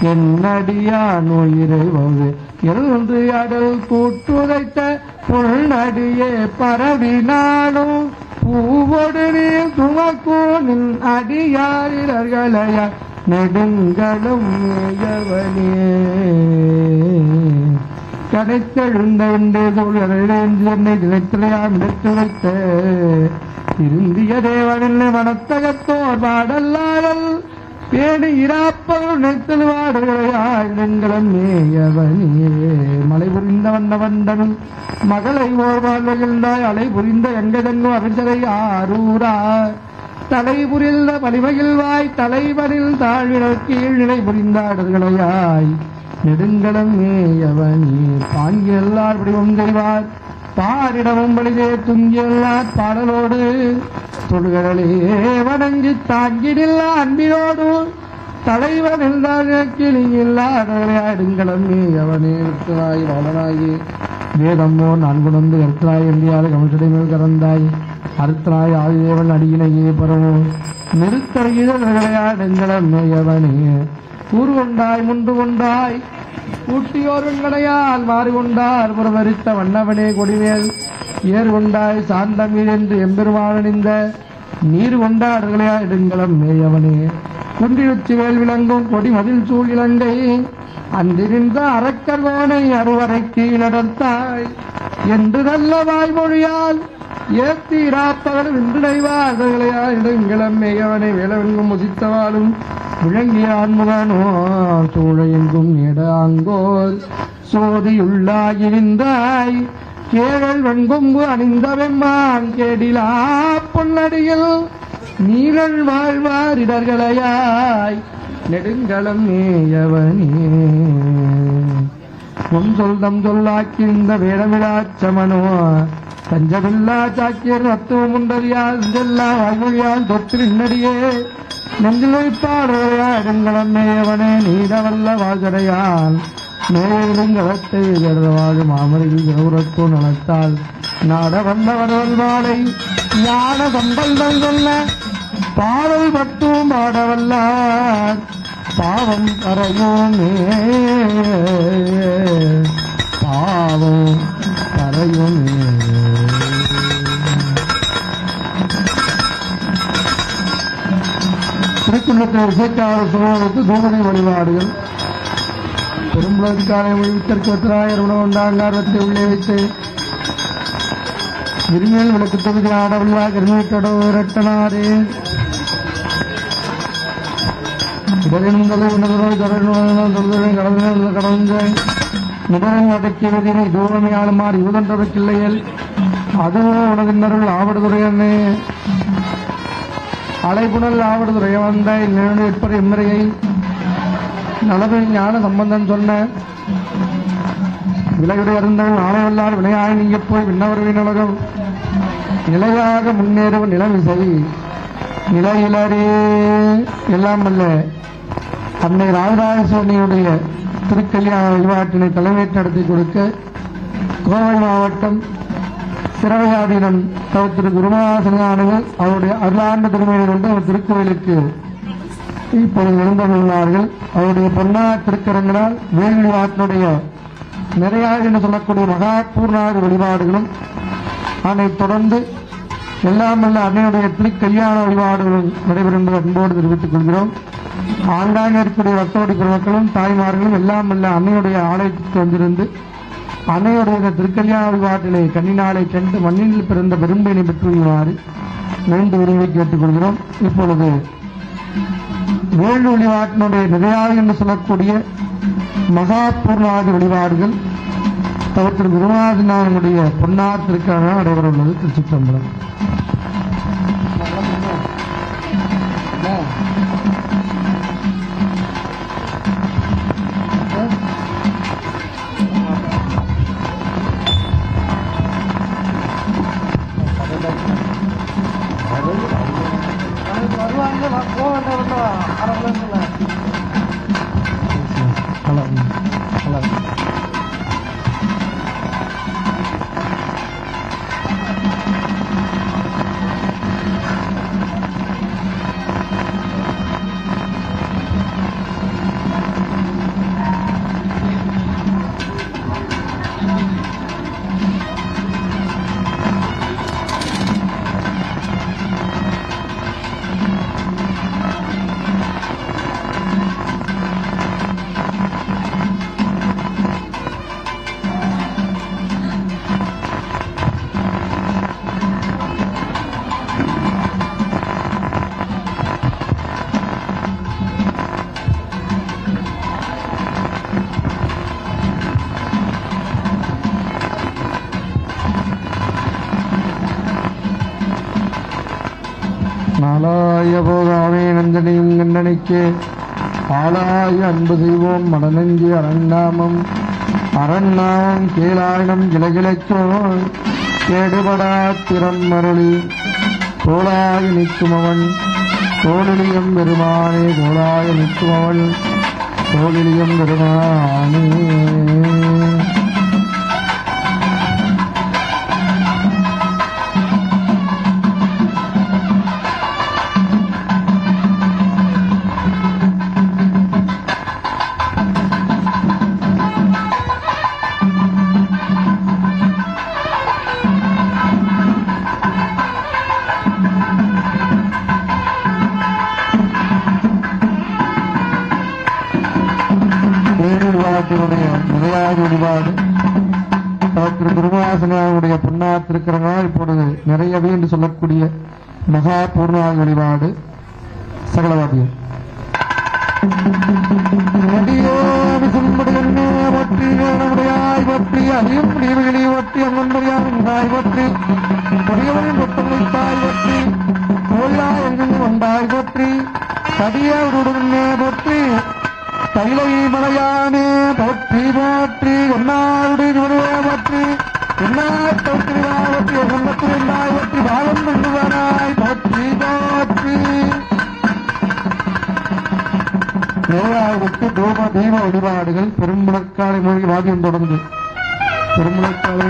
என்னடியான் உயிரைவது எழுந்து அடல் கூட்டுரைத்த பொருளடியே பரவினாலும் பூவோடு நீர் துவக்கூனின் அடியாரிடர்களையா நெடுங்களும் மிகவனே கடைத்தெழுந்த வென்றே தோழர்களே நினைத்தலையாம் இடத்து வைத்த திருந்திய தேவனில் மனத்தகத்தோர் பாடல்லாடல் பேணி இராப்பவர் நினைத்தல் வாடுகளையாயிரங்களும் மேயவனியே மலை புரிந்த வண்ண வண்டனும் மகளை ஓர்வாள் வகிழ்ந்தாய் அலை புரிந்த எங்கதங்கும் அறிஞரை ஆரூரா தலை புரிந்த வலிமையில் வாய் தலைவனில் தாழ்வினர் கீழ் நிலை புரிந்தாடர்களையாய் நெடுங்கலம் மேயவனி பாங்கி எல்லார் வடிவம் செய்வார் பாரிடமும் வழிதே துங்கியல்லார் பாடலோடு தொழுகளே வணங்கி தாங்கிடில்ல அன்பினோடு தலைவன் என்றால் கிளியில்லாடர்களையாடுங்கலம் மேயவனே விற்கிறாய் வாழனாயி வேதம்மோ நான் குணந்து கற்றாய் என்றியாத கமிஷடை மேல் கறந்தாய் அறுத்தனாய் ஆயுதேவன் அடியினையே பரவோ நிறுத்தறியதர்களையாடுங்கலம் மேயவனே கூறு கொண்டாய் முண்டு கொண்டாய் கூட்டியோர் வெண்கடையால் மாறுகொண்டார் புறவரித்த வண்ணவனே கொடிவேல் ஏர் கொண்டாய் சாந்தமீர் என்று எம்பெருமானிந்த நீர் கொண்டாடுகளையா இடுங்களம் மேயவனே குன்றியுச்சி வேல் விளங்கும் கொடி மதில் சூழ் இலங்கை அன்றிருந்த அரக்கர்கோனை அறுவரைக்கு நடத்தாய் என்று நல்ல வாய்மொழியால் ஏத்தி இராப்பவர் வின்றுடைவார்களையா இடுங்களம் மேயவனை வேலவெங்கும் முதித்தவாளும் விளங்கிய ஆன்முகனோ சூழ எங்கும் எடாங்கோர் சோதியுள்ளாயிருந்தாய் கேழல் வெண்கொம்பு அணிந்த வெம்மான் கேடிலா பொன்னடியில் நீழல் வாழ்வாரிடர்களையாய் நெடுங்களம் மேயவனே சொந்தம் சொல்லாக்கி இந்த வேடமிழாச்சமனோ தஞ்சமில்லா சாக்கியர் ரத்துவம் உண்டறியால் இந்தெல்லா வாழ்மொழியால் தொற்று நின்னடியே நெஞ்சில் வைப்பாடுறையா இடங்களம் மேயவனே நீடவல்ல வாழ்கடையால் மேலுங்கவத்தை வாழும் மாமரில் கௌரத்தோ நலத்தால் நாட வந்தவர்கள் மாலை ஞான சம்பந்தம் சொல்ல பாடல் பட்டும் பாடவல்லார் பாவம் கரையுமே பாவம் கரையுமே திருக்குள்ளத்தில் இசைக்கார சோழருக்கு சோதனை வழிபாடுகள் பெரும்புலக்காரை வித்தற்கத்திராயர் உணவுண்டாங்காரத்தை உள்ளே வைத்து விரும்பியல் விளக்கு தொகுதி ஆடவில்லா கிருமிட்டடோ இரட்டனாரே இடரினும் கடந்த நிபுணம் அடக்கியவதினை தூரமையாளுமாறு யூதன்றவர்க்கில்லையல் அதுவோ உனதின்னருள் ஆவடுதுறையனே அலைபுணல் ஆவடுதுறைய வந்த நிற்பர் எம்முறையை நலவை ஞான சம்பந்தம் சொன்ன விலையுடைய இருந்தவன் ஆணையல்லால் வினையாய் நீங்க போய் விண்ணவர்வின் உலகம் நிலையாக முன்னேறும் நிலமிசை நிலையிலரே எல்லாம் அல்ல அன்னை ராஜராஜேஸ்வரனுடைய திருக்கல்யாண வழிபாட்டினை தலைமையேற்று நடத்தி கொடுக்க கோவை மாவட்டம் சிறவையாதீனம் திரு குருமாசனானவர் அவருடைய அருளாண்டு திருமையை கொண்டு அவர் திருக்கோயிலுக்கு இப்பொழுது எழுந்துள்ளார்கள். அவருடைய பொன்னா திருக்கரங்களால் வேல்விழாட்டினுடைய நிறையாக என்று சொல்லக்கூடிய மகா பூர்ணாதி வழிபாடுகளும் அதனைத் தொடர்ந்து எல்லாம் வல்ல அன்னையுடைய திருக்கல்யாண வழிபாடுகளும் நடைபெறும் என்பதை அன்போடு தெரிவித்துக் கொள்கிறோம். ஆங்காங்கே இருக்கக்கூடிய வர்த்தோடி பெருமக்களும் தாய்மார்களும் எல்லாம் வல்ல அன்னையுடைய ஆலயத்திற்கு வந்திருந்து அன்னையுடைய திருக்கல்யாண வழிபாட்டிலே கண்ணினாலை கண்டு மண்ணில் பிறந்த பெரும்பயனை பெற்றுமாறு வேண்டு விரைவை கேட்டுக்கொள்கிறோம். இப்பொழுது வேள்வி வழிபாட்டினுடைய நிறையாக என்று சொல்லக்கூடிய மகா பூர்ணாதி வழிபாடுகள் தவிர்த்து குருநாதனுடைய பொன்னார் திருக்காக நடைபெற உள்ளது. திருச்சிற்றம்பலம். நாளாய போகாமே நந்தனையும் கண்டனைக்கு ஆளாய அன்பு செய்வோம் மடநெஞ்சி அரண்நாமம் கேளாயினம் கிளகிளைச்சோம் கேடுபடா திறம் மருளி கோளாய நிற்குமவன் கோளிலியம் பெருமானே கோளாய நிற்குமவன் கோளிலியம் பெருமானே. திருமூர்த்தியுடைய நிறையாத வழிபாடு திரு குருவாசனாவுடைய பொன்னா திருக்கிறனால் இப்பொழுது நிறையவே என்று சொல்லக்கூடிய மகா பூர்ணாக வழிபாடு சகலவாதியம் ஒற்றி நம்முடையாய் ஒற்றி அதையும் முடிவுகளை ஒற்றி அங்கன்படியாய் ஒற்றி கொடியவரின் ஒட்டமைத்தாய் ஒற்றி கோல்லா எங்கும் ஒன்றாய் ஒற்றி கடியவருடனே ஒற்றி தைலை மலையானே போற்றி போற்றி ஒன்னாருடைய போற்றி என்னாய் போற்றி சொந்தத்திருந்தாய் போற்றி பாலம் பண்ணுவாராய் போற்றி போற்றி தேவாவுக்கு தூப தீப வழிபாடுகள் பெருமுழக்காலை மொழி வாதியம் தொடர்ந்து பெருமுழக்காலை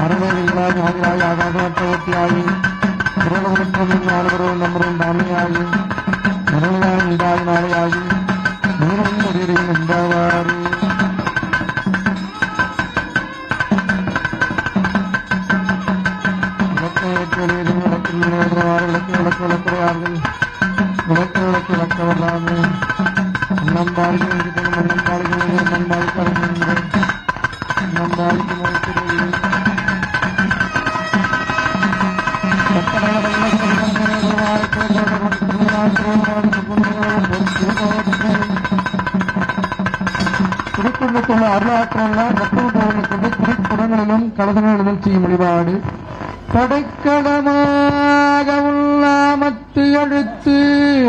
அரவேராய் ஆதிராய் ஆகாசவட்டியாகி நாலுவரும் நம்பரும் தாமியாகி மரணியாய் இதாய் நாளையாகி நீரும் முடியும் என்பவாறு விளக்குகிறார்கள் விளக்கு விளக்கு விளக்கவல்லாமே அண்ணம் பாலிக்கு மண்ணம் பாலிக்கு மண் பாலிக்கு அண்ணம் பாலிக்கு குறிப்பிட்டுள்ள அருளாற்றலாம் கொண்டு குறிப்புடங்களிலும் கலசங்களிலும் செய்யும் வழிபாடு படைக்கடமாக உள்ளாமத்து எழுத்து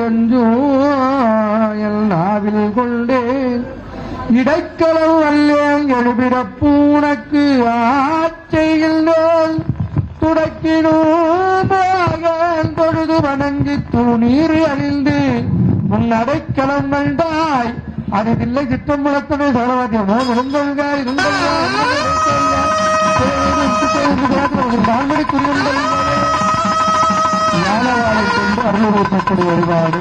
அஞ்சோ நாவில் கொண்டேன் இடைக்களவு அல்லேன் எழுபிறப்பூனக்கு ஆச்சையில் துடைக்கினோன் பொழுது வணங்கி தூணீர் அழிந்து உன் அடைக்கலம் கண்டாய் அதில்லை சிற்றம்பலத்தனை சோழவாத்தியமோ இருந்தல்காய் ஞானவாளை கொண்டு அருளுரைக்கக்கூடிய வழிபாடு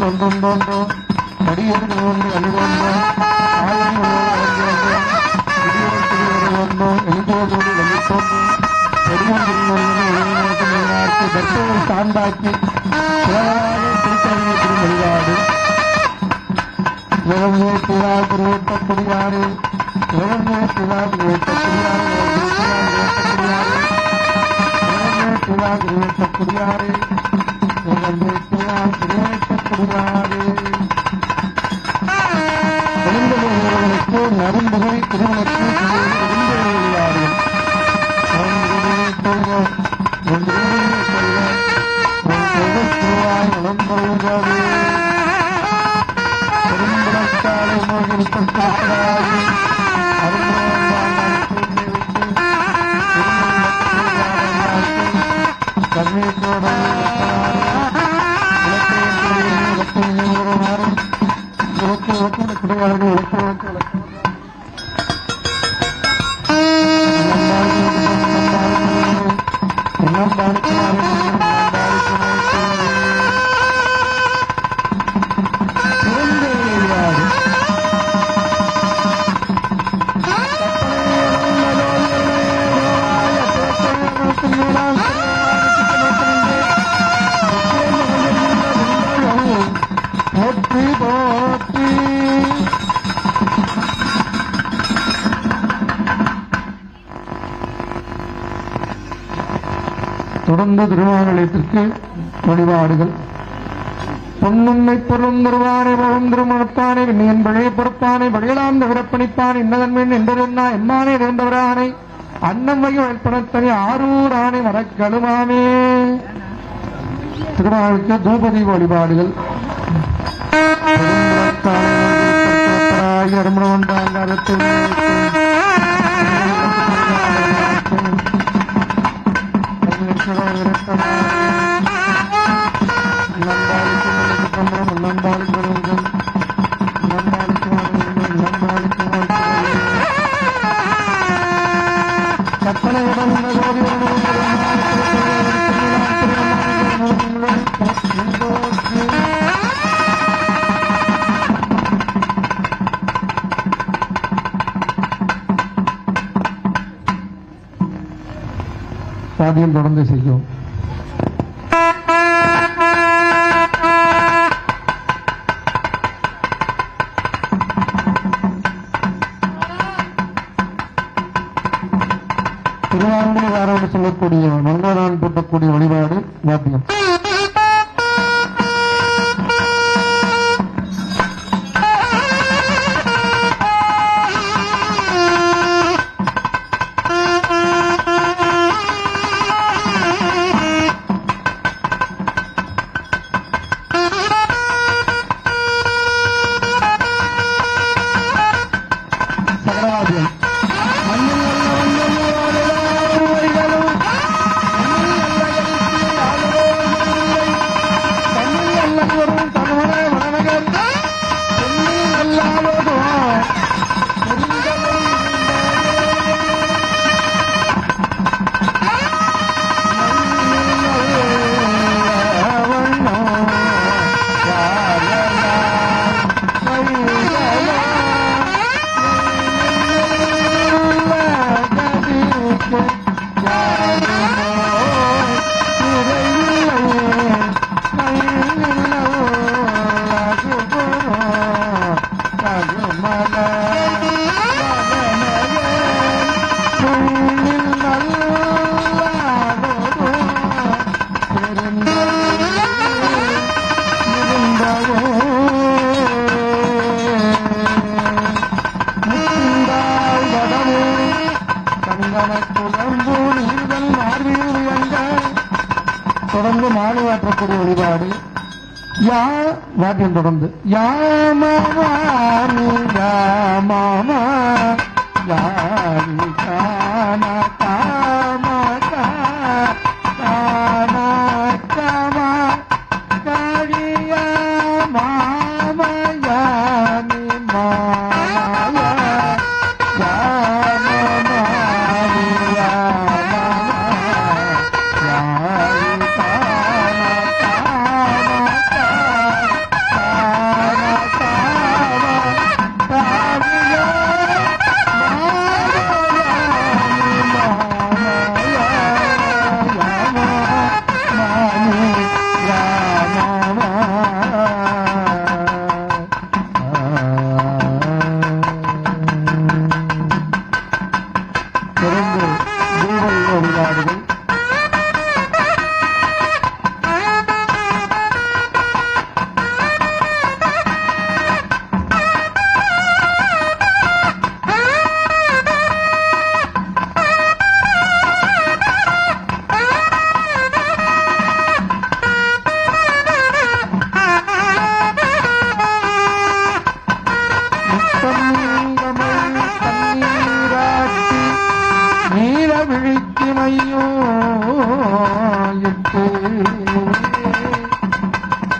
ஒன்றொன்றோ படியேறு ஒன்று அழுகொன்றோ எழுதுவதோடு வெளித்தோன்று பெருமொன்று சார்ந்தாக்கி திருத்தணியை வழிபாடு இளமே திராது ஓட்ட குடியாறு இளமே திராது ஓட்ட குடியாறு திராது ஓட்ட குடியாறு இளமே திராது ஓட்ட குடியாறு குழந்தைகளுக்கு நரும்புகை திருமணத்து விளையாடு வளம்பருகாது தொடர்ந்து திருவாலயத்திற்கு வழிபாடுகள் பொன்னுண்மை பொருளும் தருவானை முகம் திருமணத்தானே விண்ணியன் பழைய பொறுப்பானை வழியலாந்த விரப்பணிப்பான் இன்னதன்மின் என்றிருந்தா எம்மானே வேண்டவரானை அன்னம்மையும் ஏற்படத்தனி ஆரூர் ஆணை மரக்கழுமாமே. திருவாளுக்கு தூபதி வழிபாடுகள் வாதியம் தொடர்ந்து செய்யும். திருவாரூர் சொல்லக்கூடிய மங்களநாள் போட்டக்கூடிய வழிபாடு வாத்தியம். தொடர்ந்து மாலையாற்றக்கூடிய வழிபாடு யா வாக்கியம் தொடர்ந்து யாமாமி யாமாமா யாரி கான காம கான காமா காரியா மாமயாமி மாயா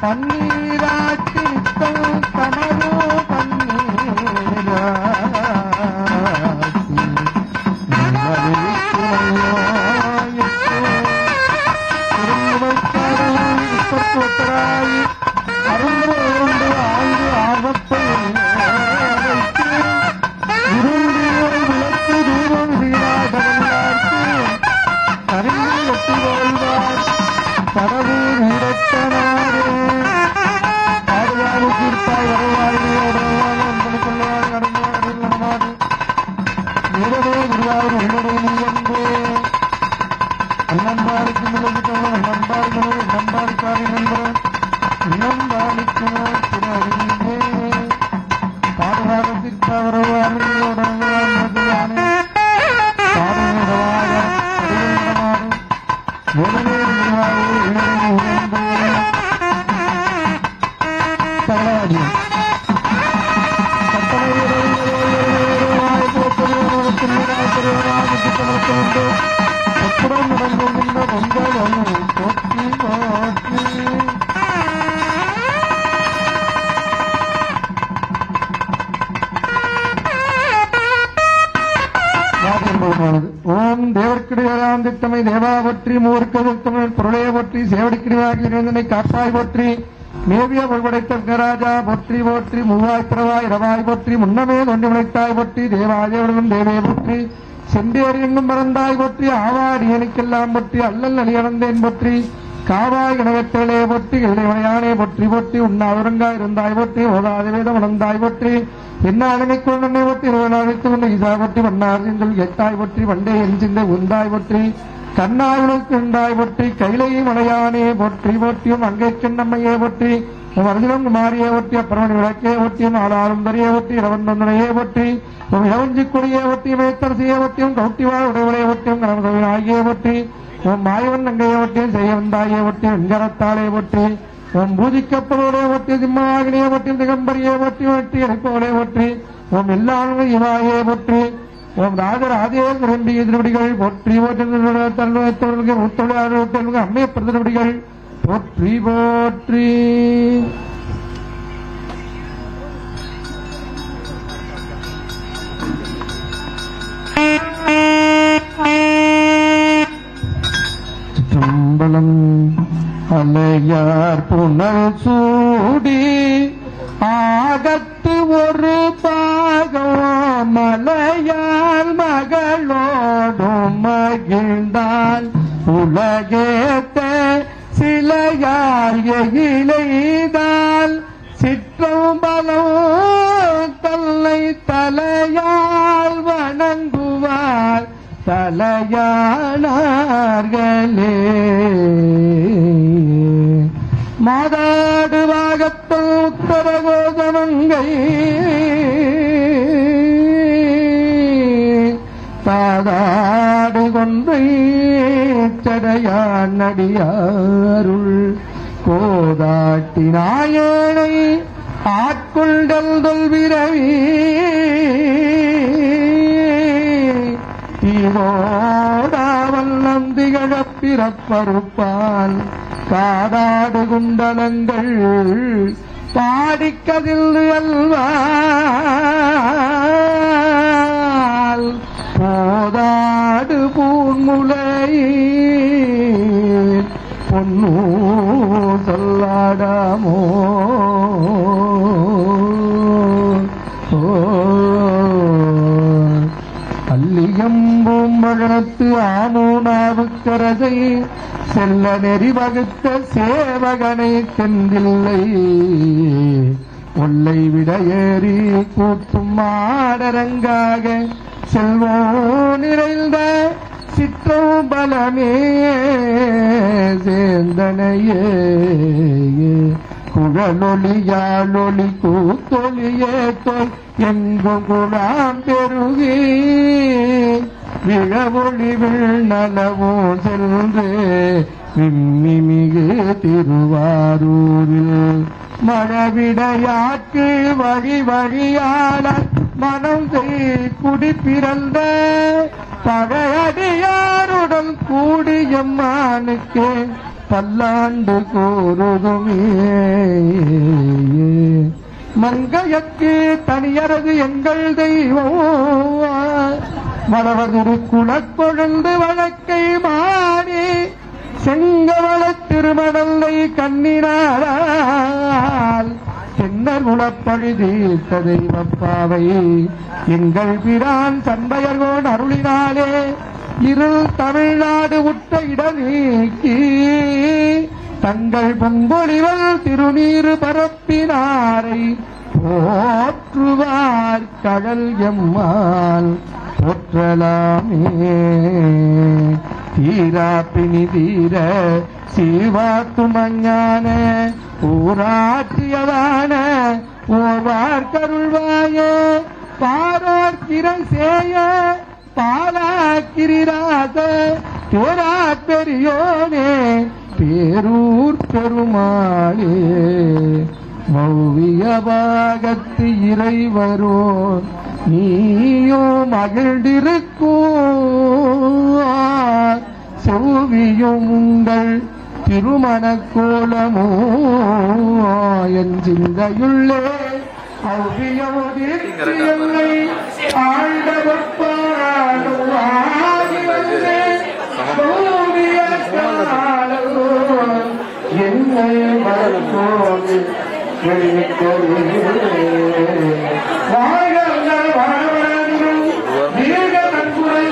பன்னீராட்டி நித்தம் கனவு பன்னீராட்டி அரும்பு ஆய்வு ஆபத்தை இருந்தியோர் விளக்கு தூரம் வீராடவல்லார்க்கு கரும்பு வெட்டி வாழ்வார் பரவு வீரத்தனாரே பாடுவாரு தீர்ப்பாய் வரவாழ்வு உடவாள் என்பது கொள்வாய் அடங்குவாரில் நடமாடு வீரவே குருவார் உன்னடை நீ என்பே அண்ணன்பாருக்கு நிலவிட்டவன் அண்ணன்பார் மனு அண்ணன்பாருக்காரி நண்பன் இன்னன்பாருக்கு திரு அறிந்தே பாடுவாரு தீர்ப்பாய் வரவாழ்வு உடவாள் மதுவானே பாடுவாக அடியில் நடமாடு வீரவே ஓம் தேவர்க்கிடையாம் திட்டமை தேவா போற்றி மூர்க்கமுத்தமிழ் பொருளைய போற்றி சேவடிக்கிடையாகினை காப்பாய் போற்றி மேவிய படைத்த விக்னராஜா போற்றி போற்றி மூவாய் பிறவாய் இரவாய் போற்றி முன்னமே தோன்றி முளைத்தாய் போற்றி தேவாதேவர்களும் தேவே போற்றி செந்தேர் எங்கும் மறந்தாய் போற்றி ஆவாடி எனக்கெல்லாம் போற்றி அல்லல் அணியணந்தேன் போற்றி காவாய் இணையத்தேளே போற்றி இளைவனையானே போற்றி போற்றி உண்ணாவிரங்கா இருந்தாய் போற்றி ஓதாத வேதம் உணர்ந்தாய் போற்றி என்ன அழமைக்குள் நன்மை போற்றி இருவனாழைத்து கொண்டு ஈசா போற்றி வண்ணார்ந்தல் எட்டாய் போற்றி வண்டே என் சிந்தை உந்தாய் போற்றி கண்ணாயுளுக்கு உண்டாய் போற்றி கைலை மலையானே போற்றி போற்றியும் அங்கைக்கும் நம்மையே போற்றி அர்ஜுனம் குமாரியை ஒட்டி அப்புறமணி விளக்கே ஒட்டியும் ஆளாரும் தரியை ஒட்டி இரவன் வந்தனையே ஒட்டி இளவஞ்சி கொடியை ஒட்டியும் மேத்தரசியை ஒட்டியும் கௌட்டிவாழ் உடைவளையை ஒட்டியும் கனகவின் ஆகிய ஒட்டி மாயவன் நங்கையை ஒட்டியும் செய்ய வந்தாயே ஒட்டி வெண்கரத்தாலே ஒட்டி பூஜிக்கப்படுவதை ஒட்டி சிம்மவாகினியை ஒட்டியும் திகம்பரியை ஒட்டி ஒட்டி இணைப்பவளை ஒற்றி எல்லாரும் இவாயே ஒற்றி ராஜராஜே திரும்பி திருவடிகள் போற்றி போற்றி முத்தொழிலாளர்களுக்கு அம்மைய பிரதிநிதிகள் போற்றி போற்றி சிற்றம்பலம் அலையார் புனல் சூடி ஆகத்து ஒரு பாகம் மலையால் மகளோடும் மகிழ்ந்தால் உலகேத்த சிலையார் எயிலைதால் சிற்றம்பலம் தன்னை தலையால் வணங்குவார் தலையானார்களே மாதாடு வாகத்தில் உத்தரகோதமங்கை தாதாடு கொன்றை சடையான் நடியாருள் கோதாட்டி நாயனை ஆட்கொண்டல் தொல்விரவி தீவோடாவல்லம் திகழப் பிறப்பறுப்பால் காதாடு குண்டலங்கள் பாடிக்கதில் அல்வால் போதாடு பூன்முலை பொன்னூ சொல்லாடாமோ அல்லியம்பூம்பழத்து ஆமூனாவுக்கரசை செல்ல நெறி வகுத்த சேவகனை செந்தில்லை ஒல்லை விட ஏறி கூட்டும் மாடரங்காக செல்வோ நிறைந்த சிற்றம்பலமே சேந்தனையே குழலொலியாளொலி கூத்தொலியே தோல் எங்கும் குழாம் பெருகி விழவொளி விண்ணளவும் சென்று விம்மிமிகு திருவாரூரில் மழவிடையாக்கு வழி வழியாள மனம் செய் குடி பிறந்த பழையடியாருடன் கூடியம்மானுக்கு பல்லாண்டு கூறுதுமே மங்கையக்கு தனியரது எங்கள் தெய்வம் மலவதிரு குலக்கொழுந்து வழக்கை மாறி செங்கவள திருமணல்லை கண்ணினாரால் தென்னர் உளப்பழி தீர்த்த தெய்வப்பாவை எங்கள் பிரான் சண்பையர்கோன் அருளினாலே இருள் தமிழ்நாடு உட்ட இட நீக்கி தங்கள் பொங்கொழிவல் திருநீறு பரப்பினாரை போற்றுவார் கடல் எம்மால் போற்றலாமே தீரா பிணி தீர சீவாத்துமஞான ஊராட்சியதான ஓவார் கருள்வாயே பாரோர் கிரை சேய பாலாக்கிரிராச தேரா பெரியோனே பேரூர் பெருமாளே மௌவிய பாகத்து இறைவரோ நீயோ மகிழ்ந்திருக்கும் செவ்வியும் உங்கள் திருமண கோலமோ என் சிந்தையுள்ளே அவ்வியோதிர்த்தியல்லை ஆண்டவப்பாடுவாகிவந்தே சௌவிய காலோ என்னை மறப்போது வாழ்க வாழவரங்கும் தீர்க்க நன்புரை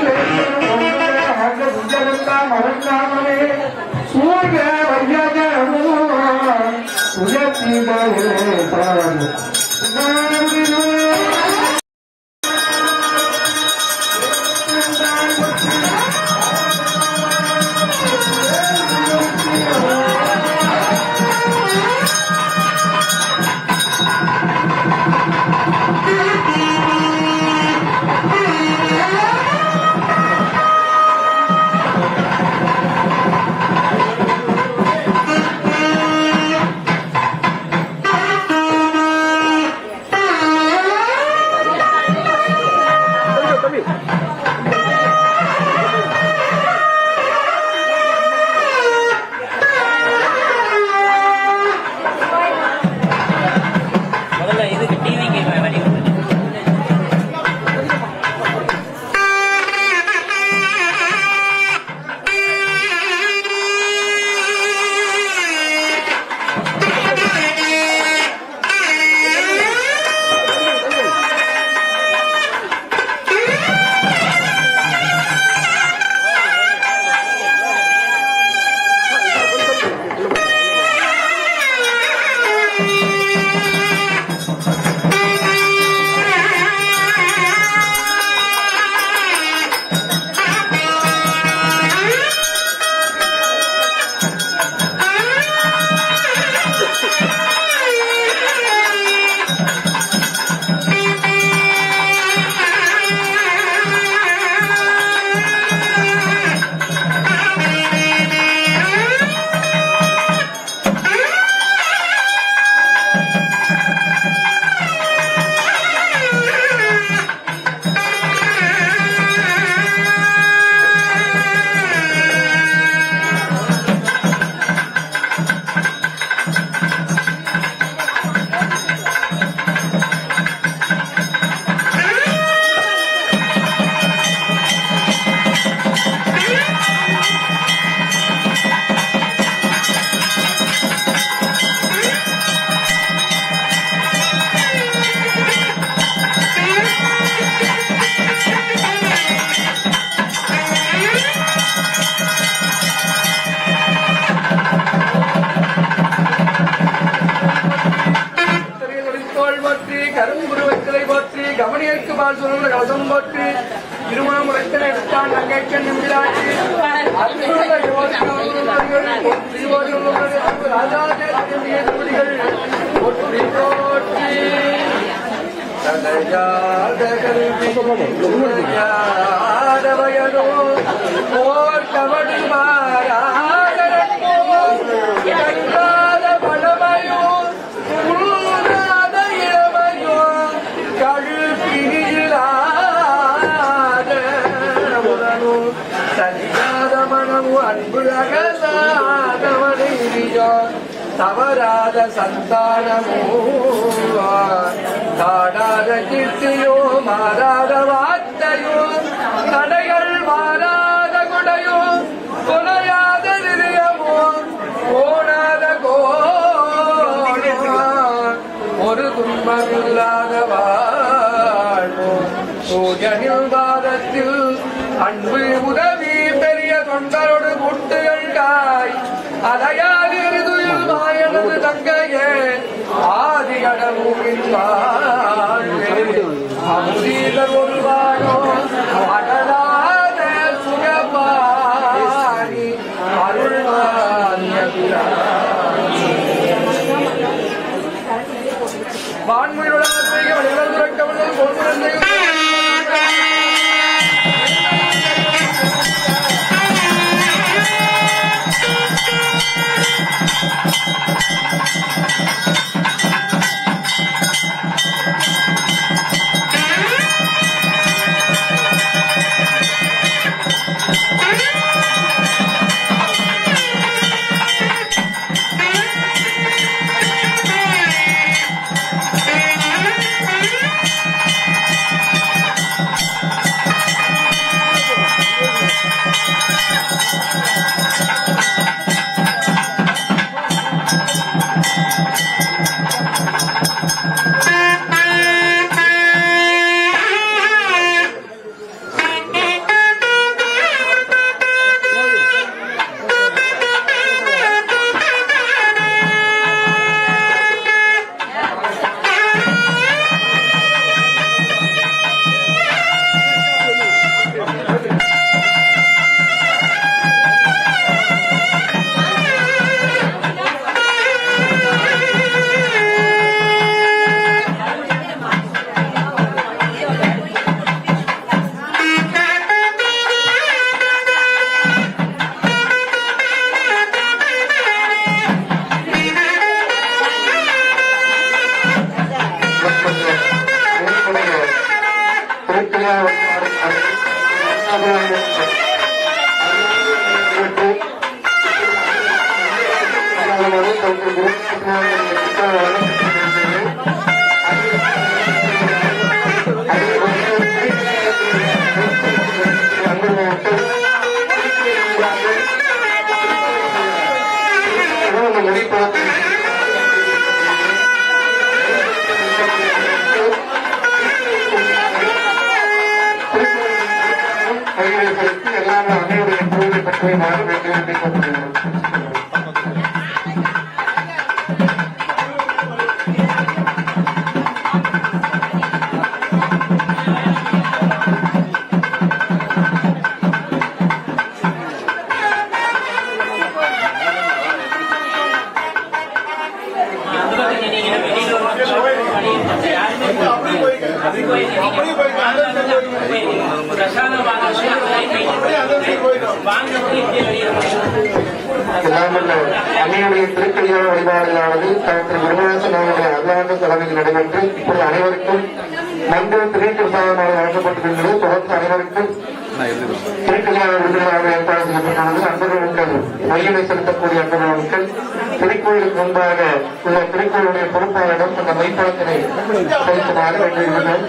போற்றி கவனியற்கு பால் சொல்லுள்ள கலசம் போற்றி திருமணம் உரைத்தனை எடுத்தான் நங்கைக்கன் நம்பிராட்சி ராஜாஜிகள் போற்றி போற்றி வயதோ போர் கபடி மாறாத பழமையோ இளமையோ கழுப்பிலாத உடனோ சரியாத மனமோ அன்பு அகலாதவனையோ தவறாத சந்தானமோ காடாத கீர்த்தியோ மாறாத வார்த்தையோ தடைகள் மாறாத கொடையோ கொலையாத நிலையமோ போனாத கோணோ ஒரு துன்பமில்லாத வாழ்வோ சூரியனில் வாதத்தில் அன்பு உதவி பெரிய தொண்டரோடு முட்டுகள் காய் அதையாக இருதுயில் மாயனது தங்கையே ஆதி கடவுளின் அமுதீதர் ஒருவானோ அடலாத சுகபாணி வான்மையுடன் வழிவரக்கவர்கள் கொண்டு அன்னையுடைய திருக்கல்யாண வழிபாடுகளானது தனது குருவாசனாவுடைய அல்லாண்டு தலைமையில் நடைபெற்று இப்போது அனைவருக்கும் மந்திர திருப்பிரசாதமாக வழங்கப்பட்டிருக்கிறது. தொடர்ந்து அனைவருக்கும் திருக்கல்யாண விருதுகளாக ஏற்பாடு செய்யப்பட்டுள்ளது. அன்பர்களுக்கு மையனை செலுத்தக்கூடிய அன்பர்களுக்கு திருக்கோயிலுக்கு முன்பாக உள்ள திருக்கோயிலுடைய பொறுப்பாளரிடம் அந்த மைப்பழத்தினை செலுத்துமாறு வேண்டியிருக்கிறோம்.